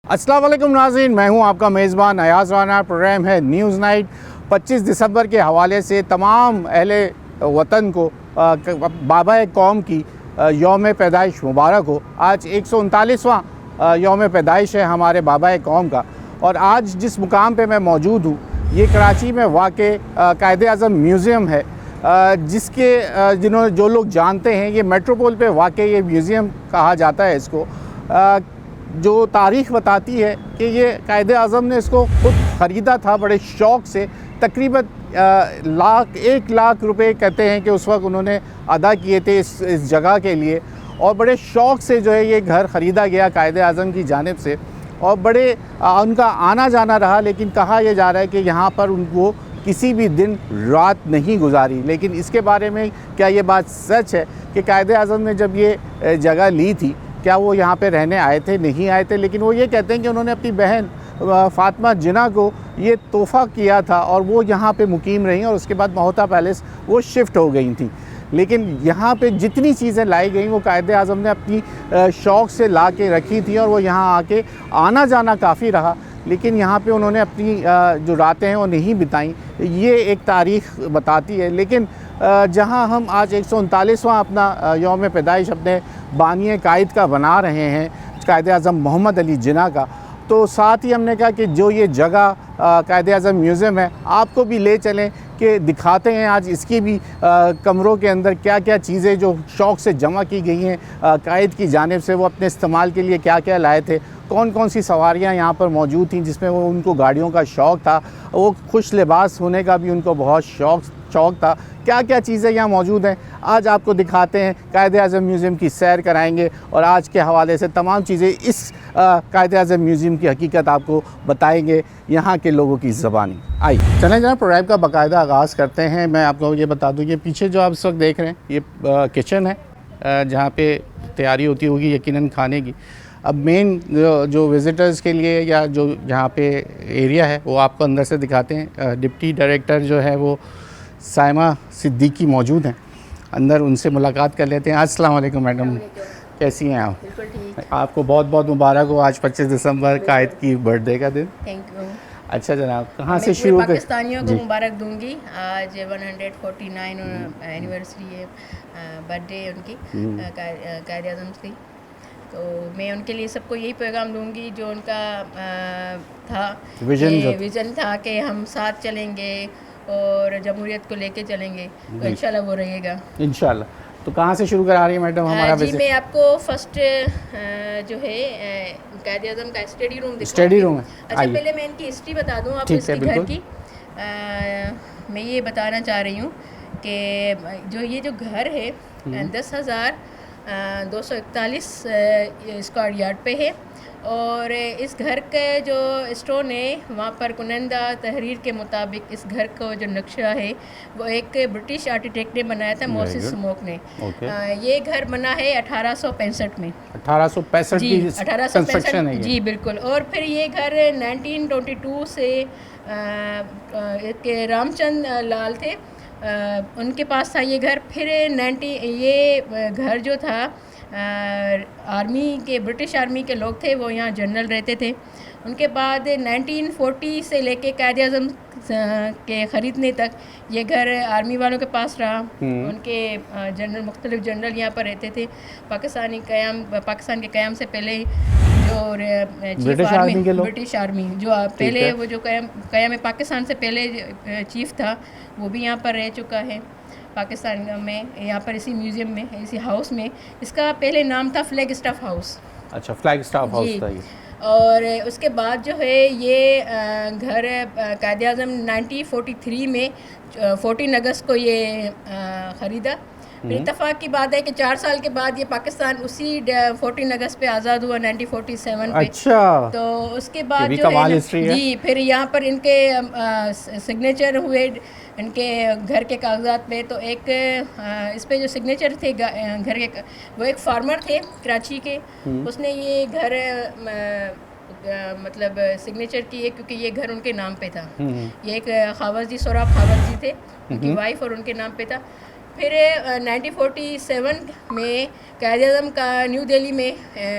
अस्सलाम वालेकुम नाज़रीन, मैं हूं आपका मेज़बान अयाज़ राना। प्रोग्राम है न्यूज़ नाइट। 25 दिसंबर के हवाले से तमाम अहले वतन को बाबा कौम की यौम पैदाइश मुबारक हो। आज 139वां यौम पैदाइश है हमारे बाबा कौम का। और आज जिस मुकाम पे मैं मौजूद हूँ ये कराची में वाक़े कायद-ए-आज़म म्यूज़ियम है, जिसके जो लोग जानते हैं ये मेट्रोपोल पे वाक़े ये म्यूज़ियम कहा जाता है इसको। जो तारीख़ बताती है कि ये कायद-ए-आज़म ने इसको खुद ख़रीदा था बड़े शौक़ से। तकरीबन 1 लाख रुपए कहते हैं कि उस वक्त उन्होंने अदा किए थे इस जगह के लिए। और बड़े शौक़ से जो है ये घर ख़रीदा गया कायद-ए-आज़म की जानिब से। और बड़े उनका आना जाना रहा, लेकिन कहा यह जा रहा है कि यहाँ पर उनको किसी भी दिन रात नहीं गुजारी। लेकिन इसके बारे में क्या ये बात सच है कि कायद-ए-आज़म ने जब ये जगह ली थी क्या वो यहाँ पे रहने आए थे? नहीं आए थे। लेकिन वो ये कहते हैं कि उन्होंने अपनी बहन फ़ातिमा जिन्ना को ये तोहफ़ा किया था और वो यहाँ पे मुकीम रहीं और उसके बाद महोता पैलेस वो शिफ्ट हो गई थी। लेकिन यहाँ पे जितनी चीज़ें लाई गई वो कायद-ए-आज़म ने अपनी शौक़ से ला के रखी थी और वो यहाँ आके आना जाना काफ़ी रहा। लेकिन यहाँ पे उन्होंने अपनी जो रातें हैं वो नहीं बिताईं, ये एक तारीख़ बताती है। लेकिन जहाँ हम आज 139वां अपना यौम पैदाइश अपने बानी कायद का बना रहे हैं, कायद-ए-आज़म मोहम्मद अली जिन्ना का, तो साथ ही हमने कहा कि जो ये जगह कायद-ए-आज़म म्यूज़ियम है आपको भी ले चलें कि दिखाते हैं आज इसकी भी कमरों के अंदर क्या क्या चीज़ें जो शौक़ से जमा की गई हैं कायद की जानिब से, वो अपने इस्तेमाल के लिए क्या क्या लाए थे, कौन कौन सी सवारियाँ यहाँ पर मौजूद थीं जिसमें वो उनको गाड़ियों का शौक़ था, वो खुश लिबास होने का भी उनको बहुत शौक़ था। क्या क्या चीज़ें यहाँ मौजूद हैं आज आपको दिखाते हैं। कायद-ए-आज़म म्यूज़ियम की सैर कराएंगे और आज के हवाले से तमाम चीज़ें इस कायद-ए-आज़म म्यूज़ियम की हकीकत आपको बताएंगे यहाँ के लोगों की ज़बानी। आइए चलें जनाब, प्रोग्राम का बाकायदा आगाज़ करते हैं। मैं आपको ये बता दूँ, ये पीछे जो आप इस वक्त देख रहे हैं ये किचन है जहाँ पे तैयारी होती होगी यकीनन खाने की। अब मेन जो विज़िटर्स के लिए या जो यहाँ पे एरिया है वो आपको अंदर से दिखाते हैं। डिप्टी डायरेक्टर जो है वो साइमा सिद्दीकी मौजूद हैं अंदर, उनसे मुलाकात कर लेते हैं। अस्सलाम वालेकुम मैडम, कैसी हैं आप? बिल्कुल ठीक। आपको बहुत बहुत मुबारक हो आज 25 दिसंबर कायद की बर्थडे का दिन। Thank you. अच्छा जनाब, कहाँ से शुरू कर? पाकिस्तानियों को मुबारक दूंगी। आज 149 एनिवर्सरी है बर्थडे उनकी कायद-ए-आज़म की, तो मैं उनके लिए सबको यही पैगाम दूंगी जो उनका था विज़न था कि हम साथ चलेंगे और जमहूरियत को लेके चलेंगे, तो इंशाल्लाह वो रहेगा इंशाल्लाह। तो कहाँ से शुरू करा रही है मैडम हमारा जी? मैं आपको फर्स्ट जो है कायद-ए-आज़म का स्टडी रूम है। अच्छा, पहले मैं इनकी हिस्ट्री बता दूँ आपको इसके घर की। मैं ये बताना चाह रही हूँ कि जो घर है 10,241 स्क्वायर यार्ड पे है और इस घर के जो स्टोन है वहाँ पर कुनंदा तहरीर के मुताबिक इस घर का जो नक्शा है वो एक ब्रिटिश आर्किटेक्ट ने बनाया था, मोसेस स्मोक ने। ये घर बना है 1865 में। 1865 जी, 1865 जी बिल्कुल। और फिर ये घर 1922 से एक रामचंद लाल थे उनके पास था ये घर। फिर ये घर जो था आर्मी के, ब्रिटिश आर्मी के लोग थे वो यहाँ जनरल रहते थे। उनके बाद 1940 से लेके कायद-ए-आज़म के ख़रीदने तक ये घर आर्मी वालों के पास रहा। उनके मुख्तलिफ जनरल यहाँ पर रहते थे। पाकिस्तान के क़याम से पहले जो ब्रिटिश आर्मी जो पहले वो जो क़याम पाकिस्तान से पहले चीफ़ था वो भी यहाँ पर रह चुका है पाकिस्तान में, यहाँ पर इसी म्यूज़ियम में, इसी हाउस में। इसका पहले नाम था फ्लैग स्टाफ हाउस। अच्छा, फ्लैग स्टाफ हाउस था ये। और उसके बाद जो है ये घर कायद-ए-आज़म 1943 में 14 अगस्त को ये ख़रीदा। इत्तफाक की बात है कि 4 साल के बाद ये पाकिस्तान उसी 14 अगस्त पे आज़ाद हुआ 1947 पे। अच्छा, तो उसके बाद जो है जी फिर यहाँ पर इनके सिग्नेचर हुए इनके घर के कागजात पे। तो एक इस पे जो सिग्नेचर थे घर के, वो एक फार्मर थे कराची के, उसने ये घर मतलब सिग्नेचर किए क्योंकि ये घर उनके नाम पे था। ये एक खावज जी, सोराब खावज जी थे, उनकी वाइफ और उनके नाम पे था। फिर 1947 में कायद-ए-आज़म का न्यू दिल्ली में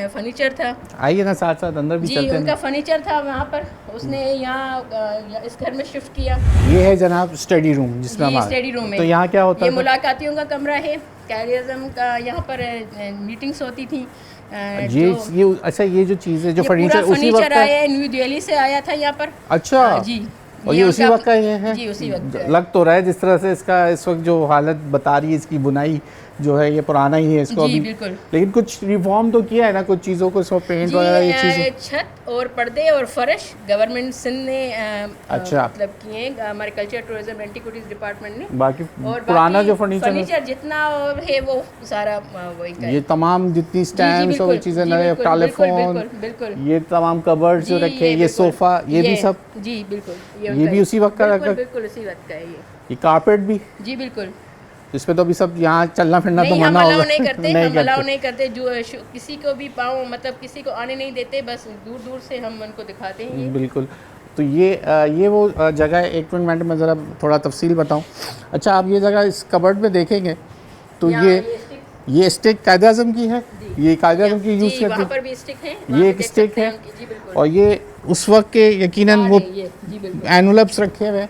फर्नीचर था। आइए ना साथ साथ अंदर भी जी, चलते हैं। उनका फर्नीचर था वहाँ पर, उसने यहाँ इस घर में शिफ्ट किया। ये है जनाब स्टडी रूम जिसमें जी, हम स्टडी रूम है। तो यहाँ क्या होता ये है? मुलाकातियों का कमरा है। कायद-ए-आज़म का यहाँ पर मीटिंग्स होती थी। ये अच्छा, ये जो चीज़ है जो ये फर्नीचर पूरा उसी वक्त फर्नीचर का आया है, न्यू दिल्ली से आया था यहाँ पर। अच्छा, जी, और ये उसी उनका- वक्त का ये है? जी, उसी वक्त का है। लग तो रहा है जिस तरह से इसका इस वक्त जो हालत बता रही है, इसकी बुनाई जो है ये पुराना ही है इसको जी, अभी, बिल्कुल। लेकिन कुछ रिफॉर्म तो किया है ना, कुछ चीज़ों को इसमें पेंट जी, वगैरह ये चीज़ें। छत और पर्दे और फर्श गवर्नमेंट सिंध ने अच्छा। मतलब किए हैं, हमारे कल्चर टूरिज्म एंटीक्विटीज डिपार्टमेंट ने। बाकी और पुराना बाकी जो फर्नीचर जितना है वो सारा वही का है। ये तमाम जितनी स्टैंड्स और बिल्कुल, चीज़ें जी, नए बिल्कुल, टेलीफोन, बिल्कुल। ये तमाम कबर्ड जो जी, रखे, ये बिल्कुल। सोफ़ा, ये भी सब, जी बिल्कुल, ये उनका भी है। उसी वक्त का बिल्कुल, रखा? बिल्कुल उसी वक्त का है ये कारपेट भी, जी बिल्कुल। इसमें तो अभी सब यहाँ चलना फिरना तो नहीं, हम मना अलाउ होगा। नहीं करते, नहीं हम अलाउ करते। नहीं करते। जो किसी को भी पाँव मतलब किसी को आने नहीं देते, बस दूर दूर से हम उनको दिखाते हैं ये। बिल्कुल। तो ये वो जगह है। एक मिनट मैं ज़रा थोड़ा तफसील बताऊं। अच्छा, आप ये जगह इस कबर्ड में देखेंगे तो यहाँ ये स्टिक कायद-ए-आज़म की है, ये कायद-ए-आज़म की यूज़ जी, वहाँ करते पर भी स्टिक है, हैं। ये एक स्टिक है जी बिल्कुल। और ये उस वक्त के यकीनन वो ये जी बिल्कुल। एनवलप्स रखे हुए हैं।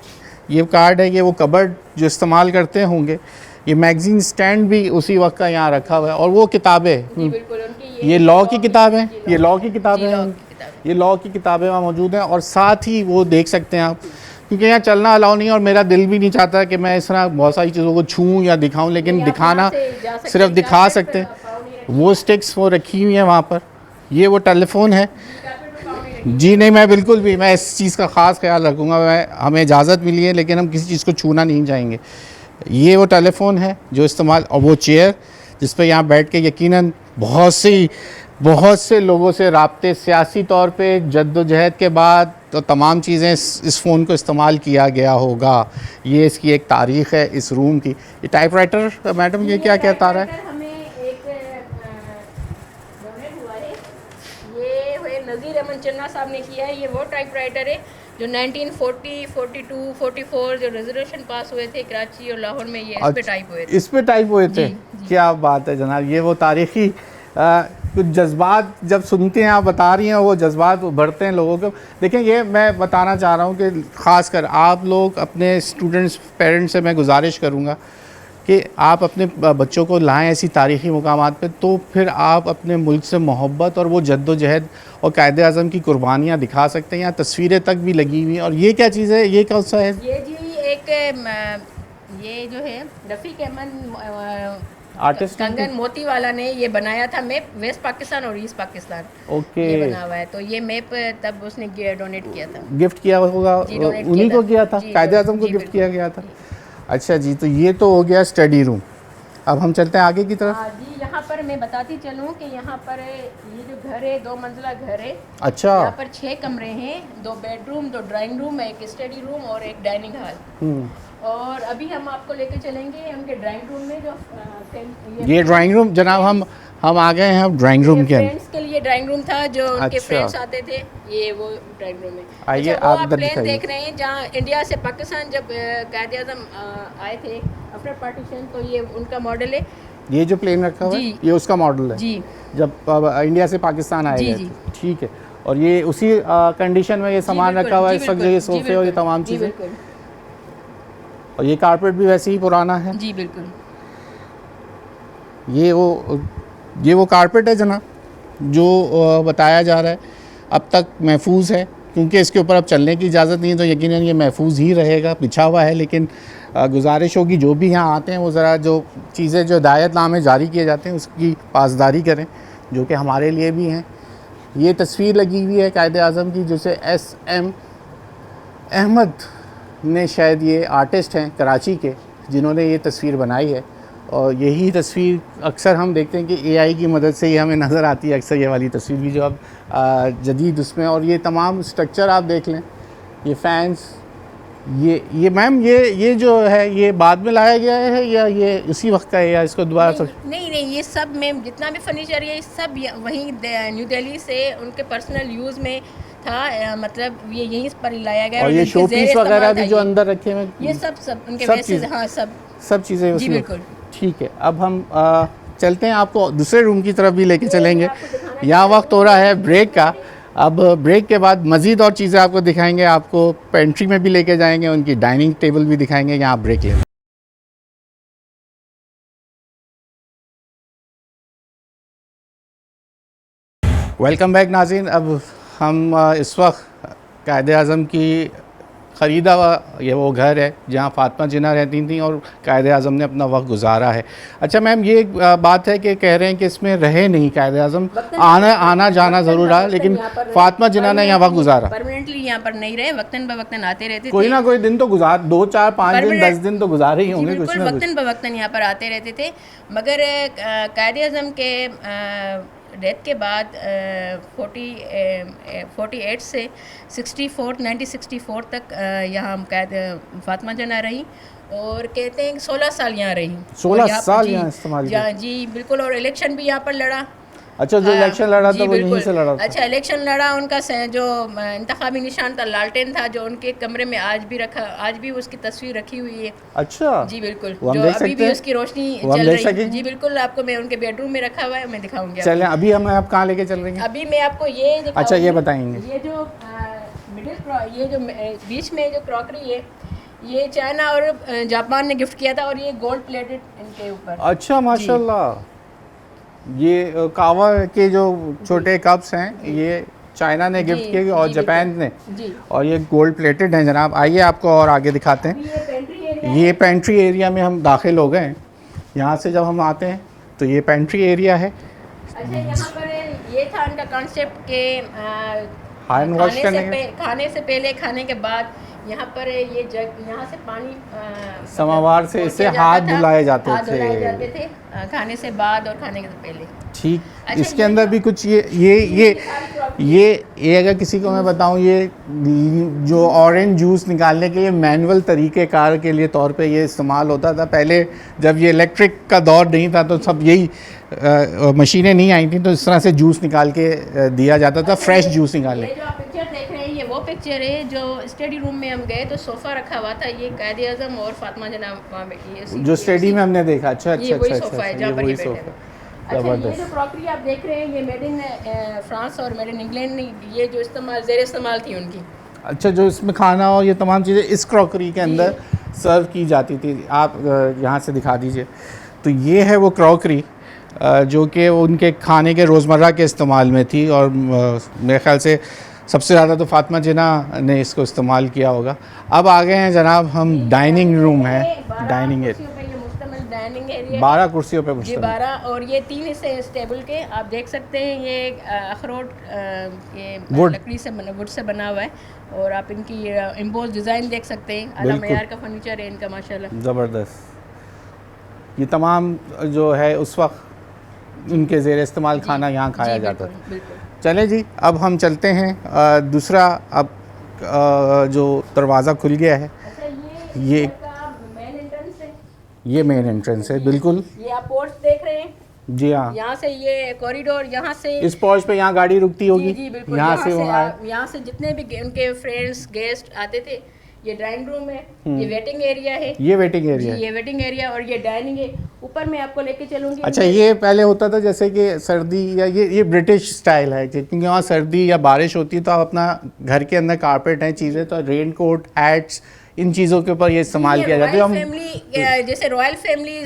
ये कार्ड है, ये वो कबर्ड जो इस्तेमाल करते होंगे। ये मैगज़ीन स्टैंड भी उसी वक्त का यहाँ रखा हुआ है और वो किताबें, जी बिल्कुल, उनकी ये लॉ की किताबें, ये लॉ की किताबें जी, लॉ हैं, की किताबें। ये लॉ की किताबें वहाँ मौजूद हैं। और साथ ही वो देख सकते हैं आप, क्योंकि यहाँ चलना अलाउ नहीं है और मेरा दिल भी नहीं चाहता कि मैं इस तरह बहुत सारी चीज़ों को छूऊं या दिखाऊं, लेकिन नहीं, आप दिखाना यहाँ से जा सकते सिर्फ हैं, दिखा कारपेट सकते पे हैं। पाँव नहीं रखिए। वो स्टिक्स वो रखी हुई हैं वहाँ पर। ये वो टेलीफोन है। कारपेट पे पाँव नहीं रखिए। जी नहीं, मैं बिल्कुल भी, मैं इस चीज़ का ख़ास ख्याल रखूँगा। हमें इजाज़त मिली है लेकिन हम किसी चीज़ को छूना नहीं चाहेंगे। ये वो टेलीफोन है जो इस्तेमाल, और वो चेयर जिस पे यहाँ बैठ के यकीनन बहुत से लोगों से राब्ते, सियासी तौर पे जद्दोजहद के बाद तो तमाम चीज़ें इस फ़ोन को इस्तेमाल किया गया होगा। ये इसकी एक तारीख़ है इस रूम की। ये टाइपराइटर मैडम ये क्या कहता रहा है? हमें एक डोनेट हुआ है, ये हुए नज़ीर अहमद चन्ना साहब ने किया है। ये वो टाइपराइटर है जो 1940, 42, 44 जो रेजोल्यूशन पास हुए थे कराची और लाहौर में, ये इस पे टाइप हुए थे। इस पे टाइप हुए थे? जी। क्या क्या बात है जनाब। ये वो तारीख़ी कुछ जज्बात जब सुनते हैं, आप बता रही हैं, वो जज्बात उभरते हैं लोगों को। देखें, ये मैं बताना चाह रहा हूँ कि ख़ासकर आप लोग अपने स्टूडेंट्स, पेरेंट्स से मैं गुजारिश करूँगा कि आप अपने बच्चों को लाएं ऐसी तारीख़ी मुकामात पे, तो फिर आप अपने मुल्क से मोहब्बत और वो जद्दोजहद और कायद-ए-आज़म की कुर्बानियाँ दिखा सकते हैं। यहाँ तस्वीरें तक भी लगी हुई हैं। और ये क्या चीज़ है, ये कौन सा है? ये जी एक ये जो है रफ़ीक अहमद आर्टिस्ट कंगन मोती वाला ने ये बनाया था मैप, वेस्ट पाकिस्तान और ईस्ट पाकिस्तान ओके, ये बना हुआ है। तो ये मैप तब उसने डोनेट किया था। गिफ्ट किया होगा, जी, donate उन्हीं किया को था। किया था, जी, कायद-ए-आज़म को जी, गिफ्ट बिल्कुल। किया गया था। अच्छा जी, तो ये तो हो गया स्टडी रूम। अब हम चलते हैं आगे की तरफ। हाँ जी, यहाँ पर मैं बताती चलूँ कि यहाँ पर ये जो घर है 2 मंजिला घर है। अच्छा। यहाँ पर 6 कमरे हैं, 2 बेडरूम, 2 ड्राइंग रूम, एक स्टडी रूम और एक डाइनिंग हॉल। और अभी हम आपको लेके चलेंगे उनके ड्राइंग रूम में जो ये ड्राइंग रूम जनाब, हम आ गए हैं ड्राइंग रूम के अंदर। फ्रेंड्स के लिए ड्राइंग रूम था, जो उनके अच्छा। फ्रेंड्स आते थे, ये वो ड्राइंग रूम है। आइए, अच्छा, वो आप आप इधर प्लेन दिखाइए। देख रहे हैं जहाँ इंडिया से पाकिस्तान जब कायद-ए-आज़म आए थे आफ्टर पार्टीशन, तो ये उनका मॉडल है। ये जो प्लेन रखा हुआ है, जी। ये उसका मॉडल है जी जब इंडिया से पाकिस्तान आए जी, गए जी। थे। ठीक है। और ये उसी कंडीशन में ये सामान बिल्कुल, रखा हुआ है जी, इस वक्त, बिल्कुल, ये जी, सोफे और ये बिल्कुल, तमाम जी, चीज़ें। बिल्कुल। और ये कारपेट भी वैसे ही पुराना है। जी बिल्कुल। ये वो कारपेट है जनाब जो बताया जा रहा है अब तक महफूज है, क्योंकि इसके ऊपर अब चलने की इजाज़त नहीं है, तो यकीनन ये महफूज ही रहेगा, बिछा हुआ है। लेकिन गुजारिश होगी जो भी यहाँ आते हैं वो ज़रा जो चीज़ें, जो हिदायतनामे जारी किए जाते हैं उसकी पासदारी करें, जो कि हमारे लिए भी हैं। ये तस्वीर लगी हुई है कायद-ए-आज़म की, जिसे SM अहमद ने, शायद ये आर्टिस्ट हैं कराची के, जिन्होंने ये तस्वीर बनाई है। और यही तस्वीर अक्सर हम देखते हैं कि AI की मदद से ही हमें नज़र आती है अक्सर, ये वाली तस्वीर भी जो अब जदीद उसमें। और ये तमाम स्ट्रक्चर आप देख लें, ये फैंस, ये मैम, ये जो है ये बाद में लाया गया है या ये उसी वक्त का है, या इसको दोबारा से? नहीं, ये सब में जितना भी फर्नीचर है, ये सब वहीं न्यू दिल्ली से उनके पर्सनल यूज़ में था, मतलब ये यहीं पर लाया गया। और ये शो पीस वगैरह भी जो अंदर रखे हुए, ये सब उनके सब वैसे, हाँ, सब चीज़ें जी बिल्कुल। ठीक है, अब हम चलते हैं, आपको दूसरे रूम की तरफ भी लेके चलेंगे। यहाँ वक्त हो रहा है ब्रेक का। अब ब्रेक के बाद मज़ीद और चीज़ें आपको दिखाएंगे, आपको पेंट्री में भी लेके जाएंगे, उनकी डाइनिंग टेबल भी दिखाएंगे। यहाँ ब्रेक लेंगे। वेलकम बैक नाज़रीन। अब हम इस वक्त कायद-ए-आज़म की ख़रीदा हुआ ये वो घर है जहाँ फ़ातिमा जिन्ना रहती थी और कायद-ए-आज़म ने अपना वक्त गुजारा है। अच्छा मैम, ये बात है कि कह रहे हैं कि इसमें रहे नहीं कायद-ए-आज़म, आना जाना ज़रूर रहा, लेकिन फ़ातिमा जिन्ना ने यहाँ वक्त गुजारा। परमानेंटली यहाँ पर नहीं रहे, वक्तन ब आते रहते कोई थे। ना कोई दिन तो गुजार, 2 4 5 दिन 10 दिन तो गुजारे ही होंगे कुछ ना कुछ। वक्तन ब यहाँ पर आते रहते थे, मगर कायद-ए-आज़म के डेथ के बाद 48 से 1964 तक यहाँ फ़ातिमा जिन्ना रही, और कहते हैं कि 16 साल यहाँ रही। 16 साल यहाँ इस्तेमाल किया। जी बिल्कुल, और इलेक्शन भी यहाँ पर लड़ा। अच्छा, जो इलेक्शन लड़ा था वो यहीं से लड़ा था? अच्छा, इलेक्शन लड़ा, उनका जो इंतखाबी निशान था लालटेन था, जो उनके कमरे में आज भी उसकी तस्वीर रखी हुई है। अच्छा जी बिल्कुल, जो अभी भी उसकी रोशनी चल रही है। जी बिल्कुल, आपको मैं उनके बेडरूम में रखा हुआ है, मैं दिखाऊंगी। चलें, अभी हम आप कहाँ लेके चल रही हैं? अभी मैं आपको ये दिखाऊंगी। अच्छा, ये बताएंगे। ये जो ये जो बीच में जो क्रॉकरी है, ये चाइना और जापान ने गिफ्ट किया था, और ये गोल्ड प्लेटेड इनके ऊपर। अच्छा, माशाल्लाह। ये कावा के जो छोटे कप्स हैं ये चाइना ने गिफ्ट किए और जापान ने, और ये गोल्ड प्लेटेड हैं जनाब। आइए आपको और आगे दिखाते हैं। ये पेंट्री एरिया में हम दाखिल हो गए हैं। यहाँ से जब हम आते हैं तो ये पेंट्री एरिया है। अच्छा, यहाँ पर ये था इनका कॉन्सेप्ट के हैंड वॉश खाने से पहले, खाने के बाद यहाँ पर ये जग, यहाँ से पानी समावार से इससे हाथ धुलाए जाते थे खाने से बाद और खाने से पहले। ठीक। अच्छा, इसके अंदर भी कुछ ये अगर किसी को मैं बताऊं, ये जो ऑरेंज जूस निकालने के लिए मैनुअल तरीक़ेकार के लिए तौर पे ये इस्तेमाल होता था। पहले जब ये इलेक्ट्रिक का दौर नहीं था तो सब यही मशीनें नहीं आई थी, तो इस तरह से जूस निकाल के दिया जाता था। फ्रेश जूस निकाले। ये जो आप पिक्चर देख रहे हैं, ये वो पिक्चर है जो स्टडी रूम में हम गए तो सोफ़ा रखा हुआ था। ये कायद-ए-आज़म और फ़ातिमा जिन्ना जो स्टडी में हमने देखा। अच्छा अच्छा अच्छा, अच्छा, ये जो क्रॉकरी आप देख रहे हैं, ये मेड इन फ्रांस और मेड इन इंग्लैंड, ये जो ज़ेर इस्तेमाल थी उनकी। अच्छा, जो इसमें खाना और ये तमाम चीज़ें इस क्रॉकरी के अंदर सर्व की जाती थी। आप यहाँ से दिखा दीजिए। तो ये है वो क्रॉकरी जो कि उनके खाने के रोज़मर्रा के इस्तेमाल में थी, और मेरे ख्याल से सबसे ज़्यादा तो फ़ातिमा जिन्ना ने इसको इस्तेमाल किया होगा। अब आ गए हैं जनाब हम डाइनिंग रूम है, डाइनिंग एरिया। 12 कुर्सियों पे जी 12, और ये 3 हिस्से इस टेबल के आप देख सकते हैं। ये अखरोट ये लकड़ी से वुड से बना हुआ है, और आप इनकी एम्बोस डिज़ाइन देख सकते हैं। आला मयार का फर्नीचर है इनका, माशाल्लाह ज़बरदस्त। ये तमाम जो है उस वक्त उनके ज़ेर इस्तेमाल खाना यहाँ खाया जाता था। चलें जी, अब हम चलते हैं दूसरा। अब जो दरवाज़ा खुल गया है, ये मेन एंट्रेंस है। बिल्कुल, ये आप पोर्च देख रहे हैं। जी हाँ, यहाँ से ये कॉरिडोर, यहाँ से इस पोर्च पे यहाँ गाड़ी रुकती होगी। जी बिल्कुल, यहाँ से जितने भी उनके फ्रेंड्स गेस्ट आते थे। ये ड्राइंग रूम है, ये वेटिंग एरिया है, ये वेटिंग एरिया, ये वेटिंग एरिया, और ये डाइनिंग है। ऊपर मैं आपको लेके चलूँगी। अच्छा, ये पहले होता था जैसे कि सर्दी या ये ब्रिटिश स्टाइल है, क्योंकि वहाँ सर्दी या बारिश होती है तो आप अपना घर के अंदर कारपेट हैं चीज़ें, तो रेन कोट, हैट्स, इन चीज़ों के ऊपर ये इस्तेमाल किया जाता है। हम फैमिली जैसे रॉयल फैमिली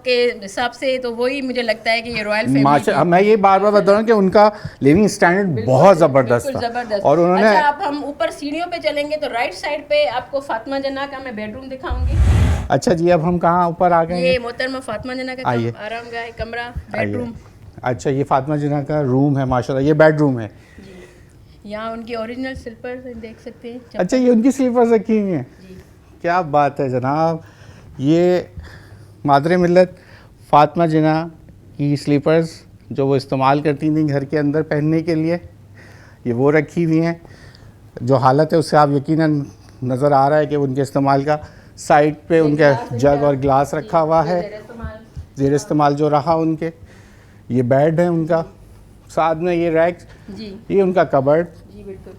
के हिसाब से, तो वही मुझे लगता है कि ये रॉयल फैमिली। मैं ये बार बार बता रहा हूँ कि उनका लिविंग स्टैंडर्ड बहुत ज़बरदस्त था। और उन्होंने अब हम ऊपर सीढ़ियों पे चलेंगे तो राइट साइड पे आपको फ़ातिमा जिन्ना का मैं बेडरूम दिखाऊंगी। अच्छा जी, अब हम कहाँ ऊपर आ गए? ये मोहतरमा फ़ातिमा जिन्ना का आरामगाह कमरा, बेडरूम। अच्छा, ये फ़ातिमा जिन्ना का रूम है, माशाल्लाह। ये बेडरूम है। यहाँ उनकी ओरिजिनल स्लीपर्स देख सकते हैं। अच्छा, ये उनकी स्लीपर्स रखी हुई हैं। क्या बात है जनाब। ये मादरे मिल्लत फ़ातिमा जिन्ना की स्लीपर्स जो वो इस्तेमाल करती थी घर के अंदर पहनने के लिए, ये वो रखी हुई हैं। जो हालत है उससे आप यकीनन नज़र आ रहा है कि उनके इस्तेमाल का। साइड पे उनका जग और ग्लास रखा हुआ है, ज़ेर इस्तेमाल जो रहा उनके। ये बेड है उनका, साथ में ये रैक्स, ये उनका कबर्ड। जी बिल्कुल।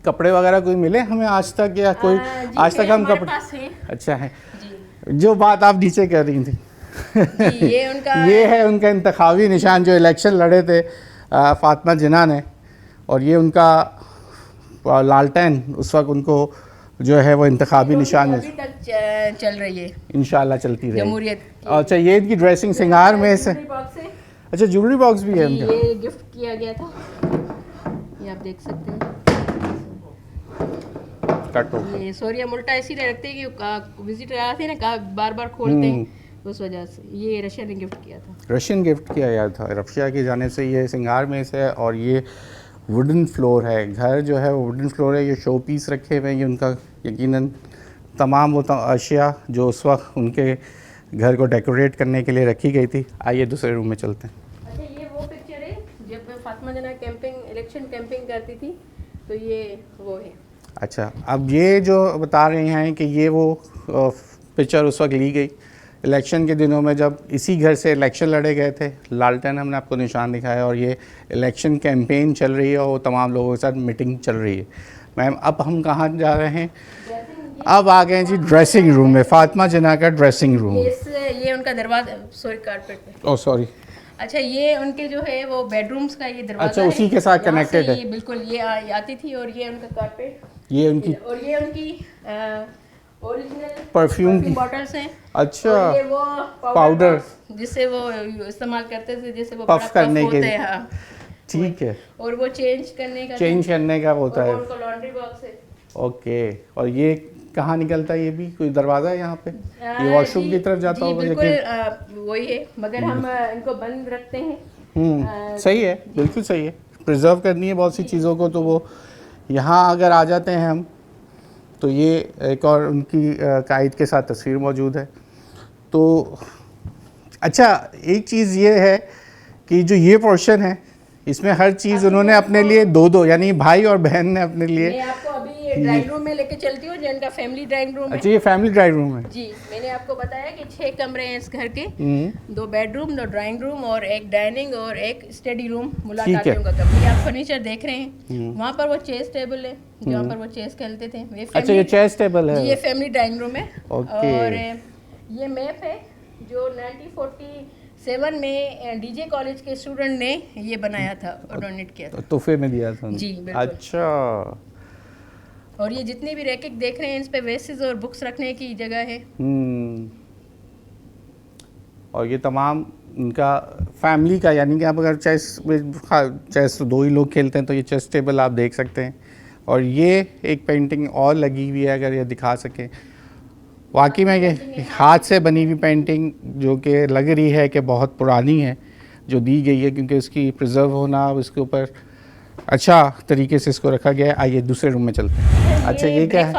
कपड़े वगैरह कोई मिले हमें आज तक, या कोई आज तक हम कपड़े? अच्छा है। जो बात आप नीचे कर रही थी, जी ये उनका ये है उनका इंतखाबी निशान जो इलेक्शन लड़े थे फातिमा जिन्ना ने, और ये उनका लालटेन उस वक्त उनको जो है वो इंतखाबी निशान अभी तक चल रही है इंशाल्लाह चलती रहेगी। जमहूरियत। अच्छा ये इनकी ड्रेसिंग श्रृंगार में से, ज्वेलरी बॉक्स है अच्छा ज्वेलरी बॉक्स भी है जी, उनका। ये गिफ्ट किया गया था, ये आप देख सकते हैं। कटो ये सोरिया मुल्टा इसीलिए रखते हैं कि विजिटर आते हैं ना बार बार खोलते हैं, उस वजह से। ये रशिया ने गिफ्ट किया था, रशियन गिफ्ट किया गया था रशिया की जाने से। ये श्रृंगार में से है और ये वुडन फ्लोर है, घर जो है वो वुडन फ्लोर है। ये शो पीस रखे हुए हैं, ये उनका यकीनन तमाम वो अशिया जो उस वक्त उनके घर को डेकोरेट करने के लिए रखी गई थी। आइए दूसरे रूम में चलते हैं। अच्छा ये वो पिक्चर है जब फातिमा जना कैंपिंग इलेक्शन कैंपिंग करती थी, तो ये वो है। अच्छा अब ये जो बता रहे हैं कि ये वो पिक्चर उस वक्त ली गई इलेक्शन के दिनों में जब इसी घर से इलेक्शन लड़े गए थे। लालटेन हमने आपको निशान दिखाया और ये इलेक्शन कैंपेन चल रही है और तमाम लोगों के साथ मीटिंग चल रही है। मैम अब हम कहाँ जा रहे हैं? अब आ गए हैं जी ड्रेसिंग रूम में, फातिमा जिन्ना का ड्रेसिंग रूम। ये उनका दरवाजा, सॉरी कारपेट पे। Oh sorry. अच्छा ये उनके जो है वो बेडरूम्स का ये दरवाजा अच्छा उसी के साथ यहाँ कनेक्टेड से है। ये बिल्कुल ये आती थी, और ये उनका कारपेट, ये उनकी और ये उनकी ओरिजिनल परफ्यूम की बॉटल्स हैं। अच्छा और ये वो पाउडर जिससे वो इस्तेमाल करते थे, जैसे वो पफ करने के लिए लिए। हाँ। ठीक है, और वो चेंज करने का होता है। उनका लॉन्ड्री बॉक्स है। ओके, और ये कहाँ निकलता है? ये भी कोई दरवाज़ा है यहाँ पे? ये वॉशरूम की तरफ जाता होगा बिल्कुल वही है, मगर हम इनको बंद रखते हैं। सही है, बिल्कुल सही है। प्रिजर्व करनी है बहुत सी चीज़ों को, तो वो यहाँ अगर आ जाते हैं हम, तो ये एक और उनकी कायद के साथ तस्वीर मौजूद है। तो अच्छा एक चीज़ ये है कि जो ये पोर्शन है इसमें हर चीज़ उन्होंने अपने लिए दो यानी भाई और बहन ने अपने लिए। मैं आपको अभी ड्राइंग रूम में लेके चलती हूँ, जिनका फैमिली ड्राइंग रूम है। अच्छा ये फैमिली ड्राइंग रूम है जी। मैंने आपको बताया कि 6 कमरे हैं इस घर के, 2 बेडरूम, 2 ड्राइंग रूम और 1 डाइनिंग और 1 स्टडी रूम, मुलाकातियों का कमरा। आप फर्नीचर देख रहे हैं, वहाँ पर वो चेस टेबल है जहाँ पर वो चेस खेलते थे। अच्छा ये चेस टेबल है? ये फैमिली ड्राइंग रूम है। ओके। और ये मैप है जो 1947 में डीजे कॉलेज के स्टूडेंट ने ये बनाया था और डोनेट किया था, तोहफे में दिया था। जी बिल्कुल। अच्छा। और ये जितनी भी रैकेट देख रहे हैं, इस पे वेसेस और बुक्स रखने की जगह है। और ये तमाम इनका फैमिली का, यानी कि आप अगर चेस तो 2 ही लोग खेलते हैं, तो ये चेस टेबल आप देख सकते हैं। और ये एक पेंटिंग और लगी हुई है, अगर ये दिखा सकें। वाकई में ये हाथ से बनी हुई पेंटिंग जो कि लग रही है कि बहुत पुरानी है, जो दी गई है, क्योंकि इसकी प्रिजर्व होना, इसके ऊपर अच्छा तरीके से इसको रखा गया है। आइए दूसरे रूम में चलते हैं। अच्छा ये क्या है?